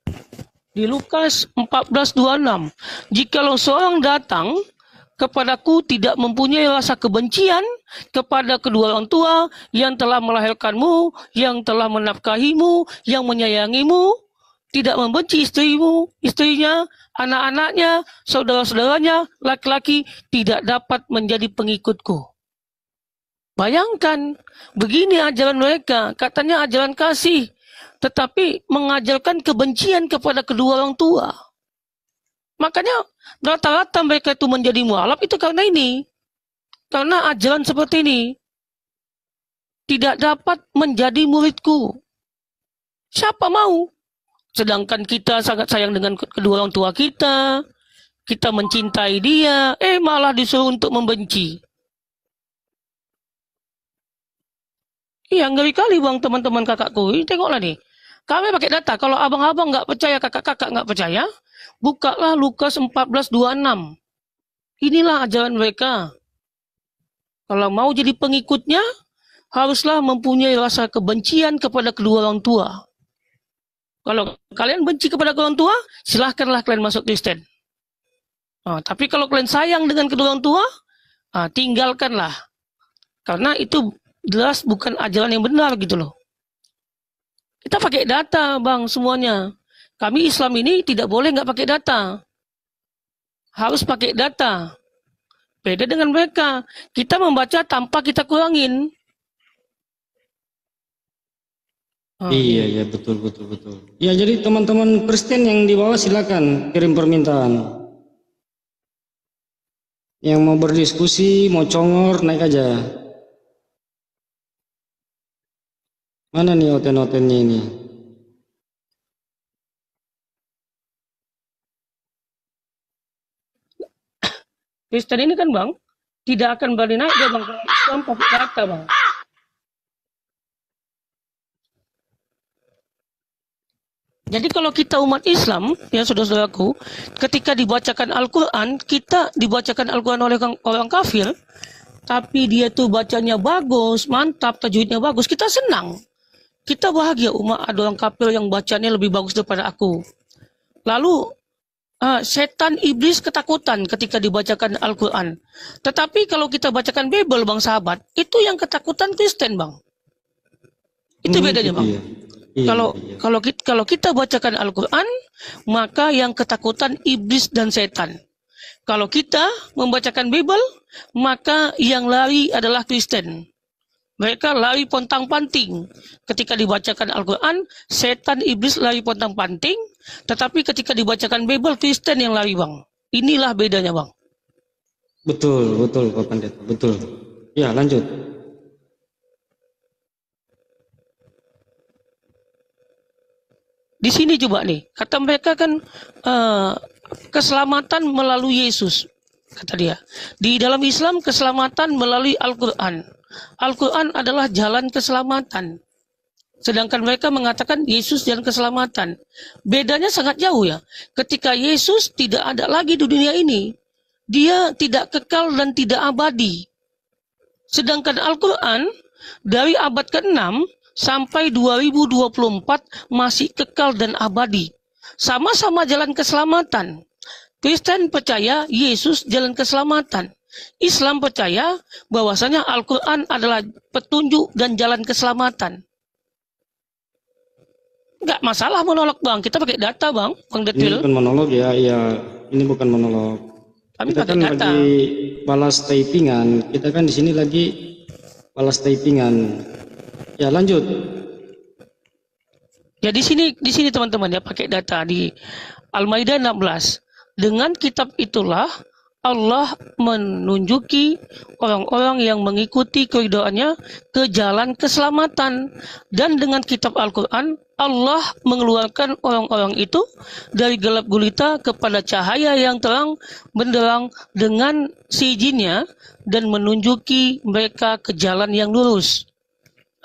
Di Lukas 14:26, jikalau seorang datang kepadaku tidak mempunyai rasa kebencian kepada kedua orang tua yang telah melahirkanmu, yang telah menafkahimu, yang menyayangimu, tidak membenci istrinya, anak-anaknya, saudara-saudaranya, laki-laki, tidak dapat menjadi pengikutku. Bayangkan, begini ajaran mereka, katanya ajaran kasih, tetapi mengajarkan kebencian kepada kedua orang tua. Makanya rata-rata mereka itu menjadi mualaf itu karena ini. Karena ajaran seperti ini. Tidak dapat menjadi muridku. Siapa mau? Sedangkan kita sangat sayang dengan kedua orang tua kita. Kita mencintai dia. Malah disuruh untuk membenci. Iya, ngeri kali bang teman-teman kakakku. Ini tengoklah nih. Kami pakai data. Kalau abang-abang nggak percaya, kakak-kakak nggak percaya, bukalah Lukas 14:26. Inilah ajaran mereka. Kalau mau jadi pengikutnya, haruslah mempunyai rasa kebencian kepada kedua orang tua. Kalau kalian benci kepada kedua orang tua, silahkanlah kalian masuk Kristen. Tapi kalau kalian sayang dengan kedua orang tua, tinggalkanlah. Karena itu jelas bukan ajaran yang benar gitu loh. Kita pakai data bang semuanya. Kami Islam ini tidak boleh nggak pakai data. Harus pakai data. Beda dengan mereka. Kita membaca tanpa kita kurangin. Iya, betul. Ya, jadi teman-teman Kristen yang di bawah silakan kirim permintaan. Yang mau berdiskusi, mau congor, naik aja. Mana nih oten-otennya ini? Kristen ini kan bang, tidak akan berani naik dia bang. Islam pakai data bang. Jadi kalau kita umat Islam, ya saudara-saudaraku, ketika dibacakan Al-Quran, kita dibacakan Al-Quran oleh orang kafir, tapi dia tuh bacanya bagus, mantap, tajwidnya bagus, kita senang. Kita bahagia, ada orang kafir yang bacanya lebih bagus daripada aku. Lalu, setan iblis ketakutan ketika dibacakan Al-Quran. Tetapi kalau kita bacakan Bible, bang sahabat, itu yang ketakutan Kristen, bang. Itu bedanya, bang. Kalau kita bacakan Al-Quran, maka yang ketakutan iblis dan setan. Kalau kita membacakan Bible, maka yang lari adalah Kristen. Mereka lari pontang-panting. Ketika dibacakan Al-Quran, setan iblis lari pontang-panting. Tetapi ketika dibacakan Bible, Kristen yang lari bang. Inilah bedanya, Bang. Betul, betul Pak Pendeta, betul. Ya, lanjut. Di sini coba nih, kata mereka kan keselamatan melalui Yesus, kata dia. Di dalam Islam keselamatan melalui Al-Quran. Al-Quran adalah jalan keselamatan. Sedangkan mereka mengatakan Yesus jalan keselamatan. Bedanya sangat jauh ya. Ketika Yesus tidak ada lagi di dunia ini, dia tidak kekal dan tidak abadi. Sedangkan Al-Quran dari abad ke-6 sampai 2024 masih kekal dan abadi. Sama-sama jalan keselamatan. Kristen percaya Yesus jalan keselamatan. Islam percaya bahwasanya Al-Quran adalah petunjuk dan jalan keselamatan. Enggak masalah menolak, Bang. Kita pakai data, Bang. Bang Ini Detil. bukan monolog ya, ini bukan monolog. Kami Kita pakai kan data. lagi balas typingan. Kita kan di sini lagi balas typingan. Ya, lanjut. Ya di sini teman-teman ya pakai data di Al-Maidah 16. Dengan kitab itulah Allah menunjuki orang-orang yang mengikuti keridoannya ke jalan keselamatan. Dan dengan kitab Al-Quran, Allah mengeluarkan orang-orang itu dari gelap gulita kepada cahaya yang terang benderang dengan seizinnya dan menunjuki mereka ke jalan yang lurus.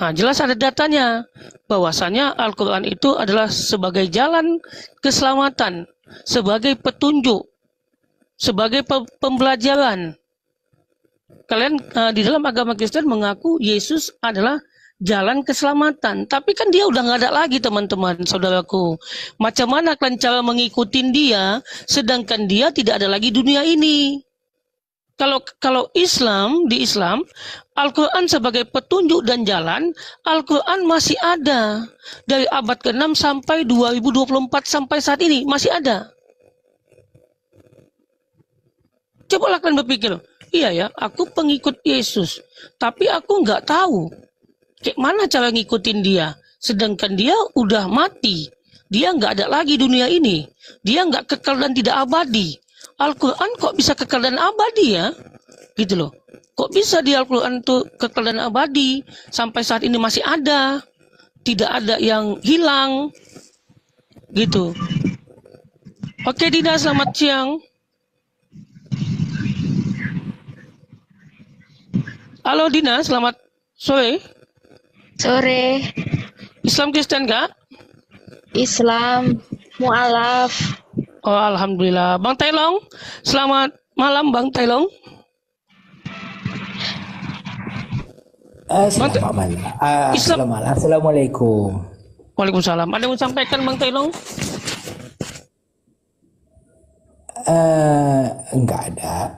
Nah, jelas ada datanya bahwasanya Al-Quran itu adalah sebagai jalan keselamatan, sebagai petunjuk, sebagai pembelajaran. Kalian di dalam agama Kristen mengaku Yesus adalah jalan keselamatan, tapi kan dia udah nggak ada lagi, teman-teman, saudaraku. Macam mana kalian cara mengikuti dia, sedangkan dia tidak ada lagi dunia ini? Kalau Islam, di Islam, Al-Quran sebagai petunjuk dan jalan, Al-Quran masih ada. Dari abad ke-6 sampai 2024 sampai saat ini, masih ada. Coba kalian berpikir, iya ya, aku pengikut Yesus, tapi aku nggak tahu kayak mana cara ngikutin dia. Sedangkan dia udah mati, dia nggak ada lagi dunia ini, dia nggak kekal dan tidak abadi. Al-Quran kok bisa kekal dan abadi ya? Gitu loh. Kok bisa di Al-Quran itu kekal dan abadi? Sampai saat ini masih ada. Tidak ada yang hilang. Gitu. Oke Dina, selamat siang. Halo Dina, selamat sore. Sore. Islam Kristen kak? Islam, mu'alaf. Oh, alhamdulillah. Bang Tailong, selamat malam Bang Tailong. Selamat malam. Assalamualaikum. Waalaikumsalam. Ada yang mau sampaikan Bang Tailong? Enggak ada.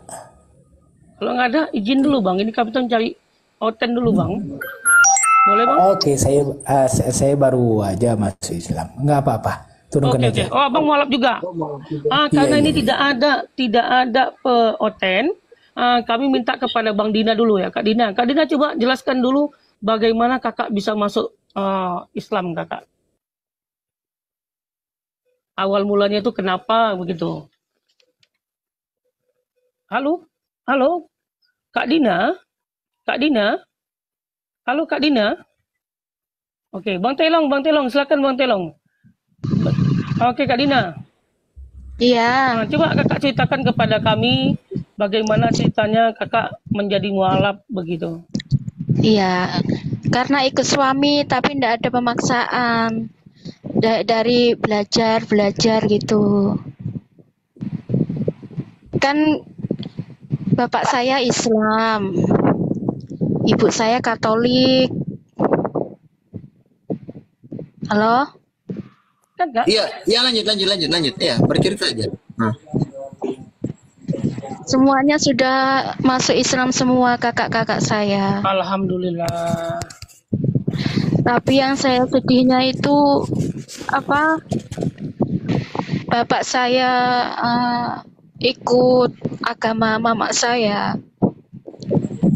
Kalau nggak ada, izin dulu Bang. Ini kami cari oten dulu Bang. Boleh Bang? Oke, saya baru aja masuk Islam. Enggak apa-apa. Turunkan aja. Oh, Abang mualaf juga. Karena ini tidak ada oten. Kami minta kepada Bang Dina dulu ya, Kak Dina. Kak Dina coba jelaskan dulu bagaimana kakak bisa masuk Islam kakak. Awal mulanya itu kenapa begitu? Halo, Kak Dina, halo Kak Dina. Oke, Bang Telong, silakan Bang Telong. Oke Kak Dina. Iya. Nah, coba kakak ceritakan kepada kami bagaimana ceritanya kakak menjadi mualaf begitu. Iya. Karena ikut suami tapi tidak ada pemaksaan. Dari belajar gitu. Kan bapak saya Islam. Ibu saya Katolik. Halo? Iya, lanjut. Ya, bercerita aja. Nah. Semuanya sudah masuk Islam semua kakak-kakak saya. Alhamdulillah. Tapi yang saya sedihnya itu bapak saya ikut agama mama saya.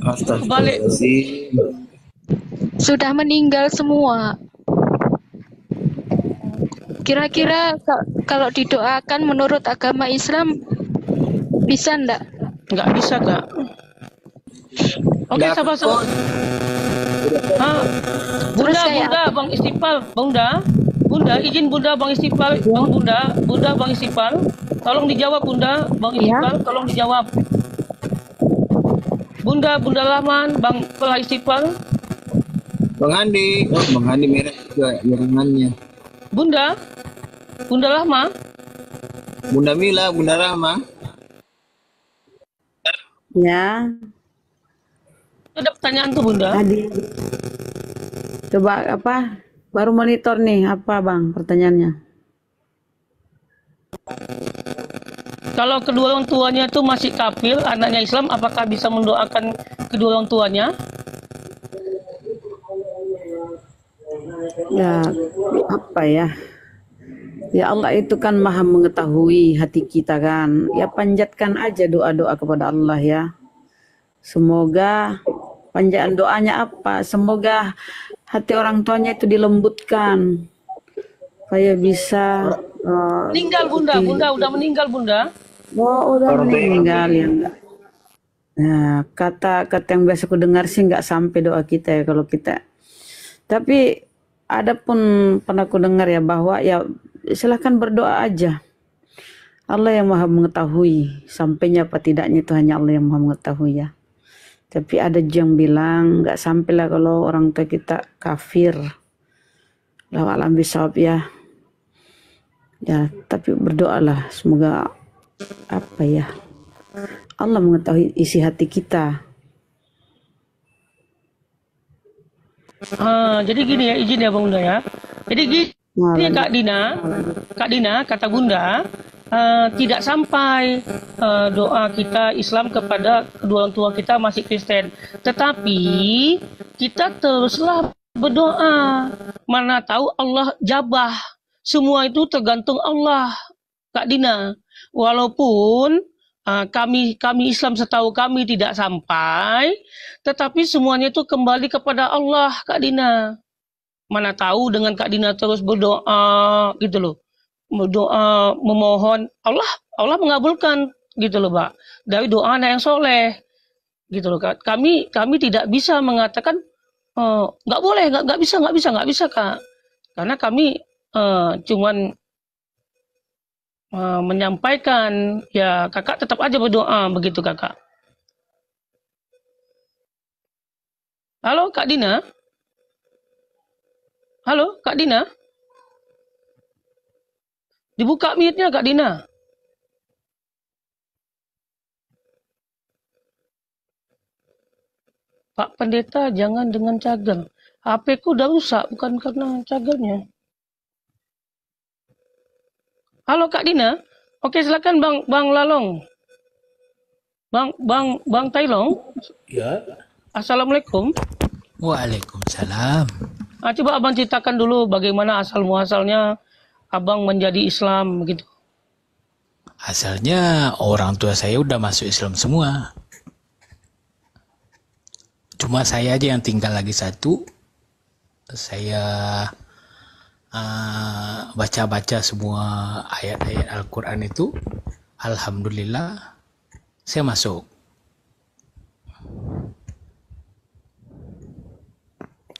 Astagfirullahaladzim. Sudah meninggal semua. Kira-kira kalau didoakan menurut agama Islam Bisa ndak? Nggak bisa, Kak. Oke, sabar-sabar. Bunda, Bang Istighfar, Bunda, izin Bunda, Bang Istighfar, Bunda, Bang Istighfar, tolong dijawab Bunda, Bang Istighfar, tolong dijawab. Bunda Rahman, Bang Istighfar. Bang Andi merah juga jaringannya. Bunda Rahma. Bunda Mila, Bunda Rahma. Ya. Ada pertanyaan tuh Bunda. Coba apa? Baru monitor nih, apa Bang pertanyaannya? Kalau kedua orang tuanya itu masih kafir, anaknya Islam, apakah bisa mendoakan kedua orang tuanya? Ya, apa ya? Ya Allah itu kan maha mengetahui hati kita kan. Ya panjatkan aja doa-doa kepada Allah ya. Semoga panjaan doanya apa? Semoga hati orang tuanya itu dilembutkan. Supaya bisa meninggal Bunda udah meninggal Bunda. Oh, udah meninggal ya enggak. Nah, kata-kata yang biasa aku dengar sih nggak sampai doa kita ya kalau kita. Tapi ada pun pernah aku dengar ya bahwa ya silahkan berdoa aja. Allah yang maha mengetahui sampainya apa tidaknya itu hanya Allah yang maha mengetahui ya. Tapi ada yang bilang nggak sampailah kalau orang tua kita kafir. Lau alam bisawab ya. Ya, tapi berdoalah semoga apa ya? Allah mengetahui isi hati kita. Jadi gini ya, izin ya Bang Bunda ya. Jadi gini Kak Dina kata Bunda, tidak sampai doa kita Islam kepada kedua orang tua kita masih Kristen. Tetapi kita teruslah berdoa. Mana tahu Allah jabah. Semua itu tergantung Allah, Kak Dina. Walaupun kami Islam setahu kami tidak sampai, tetapi semuanya itu kembali kepada Allah, Kak Dina. Mana tahu dengan Kak Dina terus berdoa gitu loh, berdoa memohon Allah mengabulkan gitu loh, Pak, dari doa anak yang soleh gitu loh. Kami tidak bisa mengatakan nggak boleh, nggak bisa Kak, karena kami cuman menyampaikan ya kakak tetap aja berdoa begitu kakak. Halo Kak Dina. Halo Kak Dina. Dibuka mute-nya Kak Dina. Pak Pendeta jangan dengan cagar. HP ku udah rusak bukan karena cagarnya. Halo Kak Dina. Oke, silakan Bang Lalong. Bang Tailong. Ya. Assalamualaikum. Waalaikumsalam. Coba Abang ceritakan dulu bagaimana asal muasalnya Abang menjadi Islam gitu. Asalnya orang tua saya udah masuk Islam semua. Cuma saya aja yang tinggal lagi satu. Saya baca-baca semua ayat-ayat Al-Quran itu, alhamdulillah saya masuk.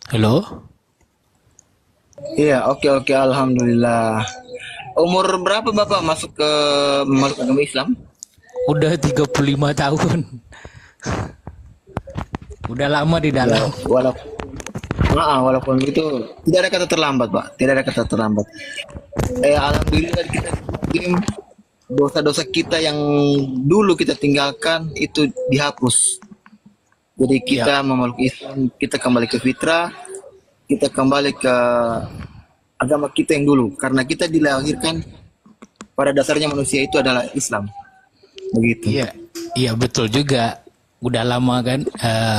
Halo? Iya, oke, alhamdulillah. Umur berapa Bapak masuk agama Islam? Udah 35 tahun. Udah lama di dalam. Walaupun begitu tidak ada kata terlambat, Pak. Tidak ada kata terlambat. Alhamdulillah kita dosa-dosa kita yang dulu kita tinggalkan itu dihapus. Jadi kita memeluk Islam, kita kembali ke fitrah, kita kembali ke agama kita yang dulu. Karena kita dilahirkan pada dasarnya manusia itu adalah Islam. Begitu. Iya betul juga. Udah lama kan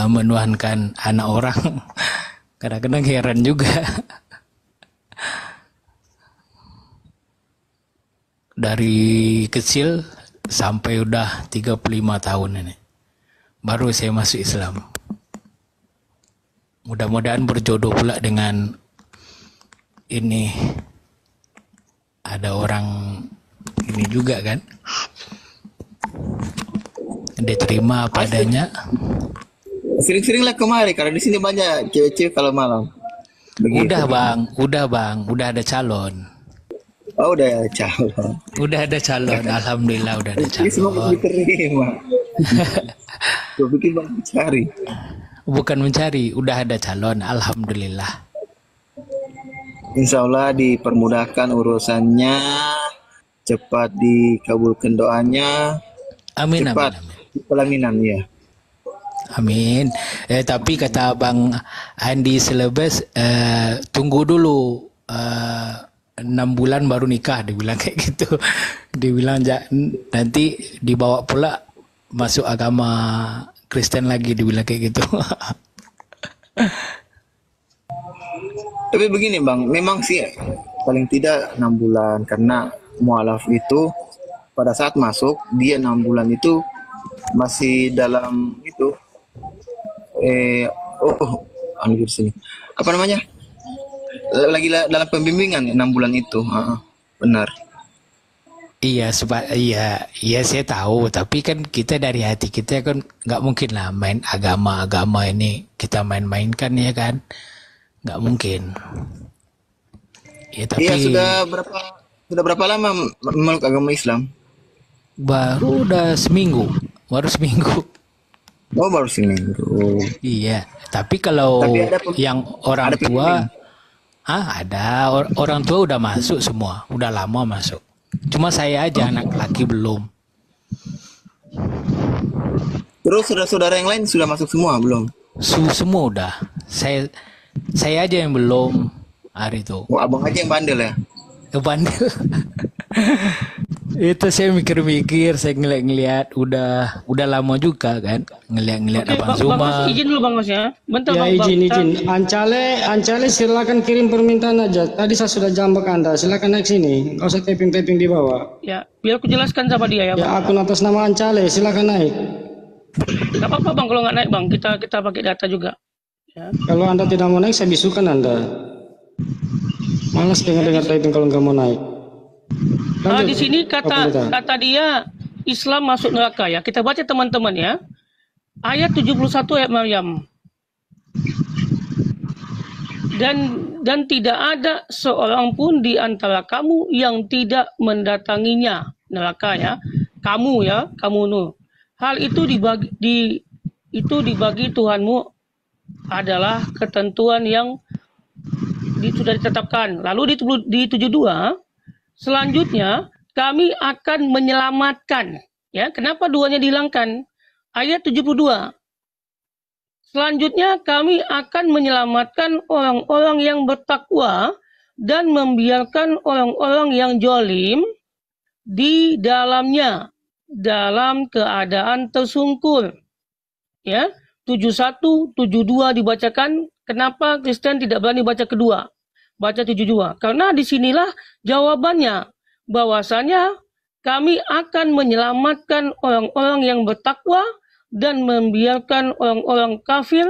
menuhankan anak orang. Kadang-kadang heran juga. Dari kecil sampai udah 35 tahun ini. Baru saya masuk Islam. Mudah-mudahan berjodoh pula dengan ini. Ada orang ini juga kan. diterima apa adanya. Sering-seringlah kemari karena di sini banyak cewek-cewek kalau malam. Begitu. Udah bang, udah ada calon. Oh, udah ada calon. Udah ada calon, alhamdulillah udah ada calon. Semoga diterima. Gue pikir bang mencari. Bukan mencari, udah ada calon, alhamdulillah. Insya Allah dipermudahkan urusannya, cepat dikabulkan doanya, Amin, cepat pelaminan ya. Amin. Tapi kata Bang Andi Selebes, tunggu dulu 6 bulan baru nikah, dibilang kayak gitu. Dibilang nanti dibawa pula masuk agama Kristen lagi, dibilang kayak gitu. Tapi begini bang, memang sih paling tidak 6 bulan karena mualaf itu pada saat masuk dia 6 bulan itu masih dalam itu anjir sini apa namanya lagi dalam pembimbingan 6 bulan itu benar. Iya, iya saya tahu. Tapi kan kita dari hati kita kan nggak mungkin lah main agama ini kita main-mainkan ya kan, nggak mungkin. Ya tapi. Iya sudah berapa lama memeluk agama Islam? Baru seminggu. Oh baru seminggu. Iya. Tapi kalau yang orang tua, ada orang tua udah masuk semua, udah lama masuk. Cuma saya aja anak laki belum. Terus saudara-saudara yang lain sudah masuk semua belum? Semua udah. Saya aja yang belum hari itu. Oh, abang aja yang bandel ya? Bandel. Itu saya mikir-mikir, saya ngeliat udah lama juga kan ngeliat Abang Zuma. Bang Mas, izin dulu Bang Mas ya. Bentar Ya Bang. izin. Ancale silakan kirim permintaan aja. Tadi saya sudah jambak Anda, silakan naik sini. Nggak usah taping di bawah. Ya, biar aku jelaskan sama dia ya Bang. Ya akun atas nama Ancale, silakan naik. Gak apa-apa Bang kalau nggak naik Bang, kita pakai data juga. Ya. Kalau Anda tidak mau naik, saya bisukan Anda. Malas dengar typing kalau nggak mau naik. Di sini kata dia Islam masuk neraka ya. Kita baca teman-teman ya. Ayat 71 ayat Maryam. Dan tidak ada seorang pun di antara kamu yang tidak mendatanginya, neraka ya. Kamu Nuh. Hal itu dibagi Tuhanmu adalah ketentuan yang sudah ditetapkan. Lalu di 72 selanjutnya kami akan menyelamatkan. Ya, kenapa duanya dihilangkan? Ayat 72. Selanjutnya kami akan menyelamatkan orang-orang yang bertakwa dan membiarkan orang-orang yang jolim di dalamnya dalam keadaan tersungkur. Ya, 71, 72 dibacakan. Kenapa Kristen tidak berani baca kedua? Baca 72. Karena disinilah jawabannya. Bahwasanya kami akan menyelamatkan orang-orang yang bertakwa dan membiarkan orang-orang kafir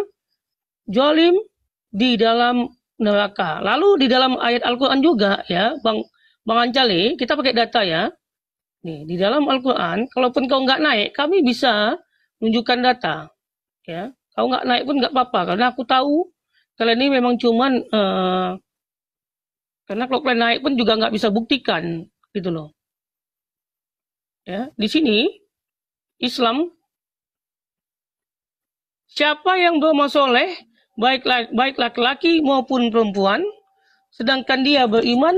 jolim di dalam neraka. Lalu di dalam ayat Al-Quran juga ya, Bang Ancale, kita pakai data ya. Nih, di dalam Al-Quran, kalaupun kau nggak naik, kami bisa tunjukkan data. Ya, kau nggak naik pun nggak apa-apa, karena aku tahu kalian ini memang cuman karena kalau kalian naik pun juga nggak bisa buktikan, gitu loh. Ya, di sini Islam, siapa yang beramal soleh, baik laki-laki maupun perempuan, sedangkan dia beriman,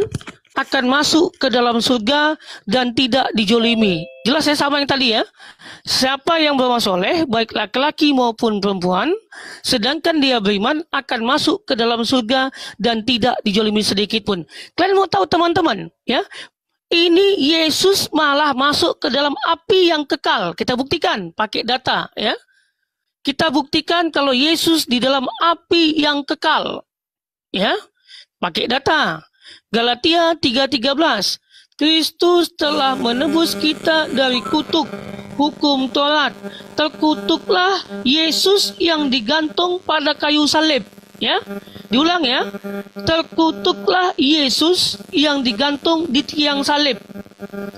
akan masuk ke dalam surga dan tidak dijolimi. Jelas ya sama yang tadi ya. Siapa yang beramal soleh, baik laki-laki maupun perempuan, sedangkan dia beriman, akan masuk ke dalam surga dan tidak dijolimi sedikit pun. Kalian mau tahu teman-teman ya? Ini Yesus malah masuk ke dalam api yang kekal. Kita buktikan pakai data ya. Kita buktikan kalau Yesus di dalam api yang kekal. Ya. Pakai data. Galatia 3:13. Kristus telah menebus kita dari kutuk hukum Taurat. Terkutuklah Yesus yang digantung pada kayu salib. Ya, diulang ya. Terkutuklah Yesus yang digantung di tiang salib.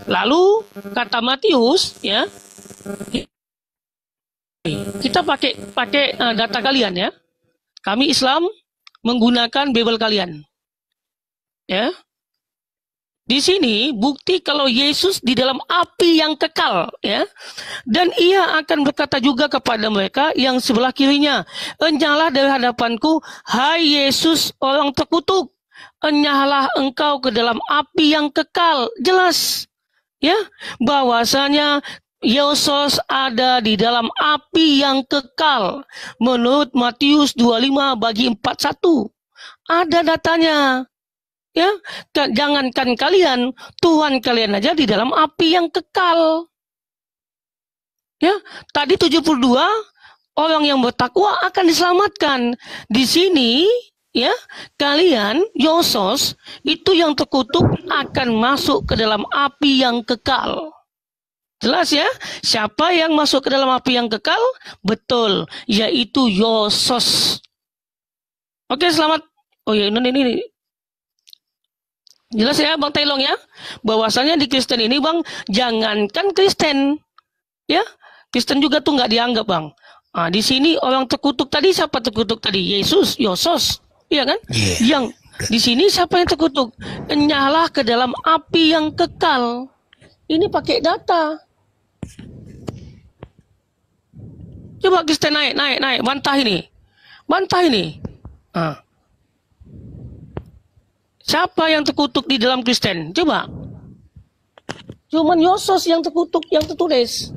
Lalu kata Matius ya, Kita pakai data kalian ya. Kami Islam menggunakan Bible kalian. Ya. Di sini bukti kalau Yesus di dalam api yang kekal, ya. Dan ia akan berkata juga kepada mereka yang sebelah kirinya, enyahlah dari hadapanku, hai Yesus orang terkutuk, enyahlah engkau ke dalam api yang kekal. Jelas, ya, bahwasanya Yesus ada di dalam api yang kekal. Menurut Matius 25 bagi 41, ada datanya. Ya, jangankan kalian, Tuhan kalian aja di dalam api yang kekal. Ya, tadi 72 orang yang bertakwa akan diselamatkan. Di sini, ya, kalian Yesus itu yang terkutuk akan masuk ke dalam api yang kekal. Jelas ya, siapa yang masuk ke dalam api yang kekal? Betul, yaitu Yesus. Oke, selamat. Oh ya, ini. Jelas ya Bang Tailong ya, bahwasanya di Kristen ini Bang, jangankan Kristen, ya, Kristen juga tuh nggak dianggap Bang. Nah, di sini orang terkutuk tadi, siapa terkutuk tadi? Yesus, iya kan? Yang di sini siapa yang terkutuk? Enyahlah ke dalam api yang kekal. Ini pakai data. Coba Kristen naik, bantah ini. Nah. Siapa yang terkutuk di dalam Kristen? Coba. Cuman Yesus yang terkutuk, yang tertulis.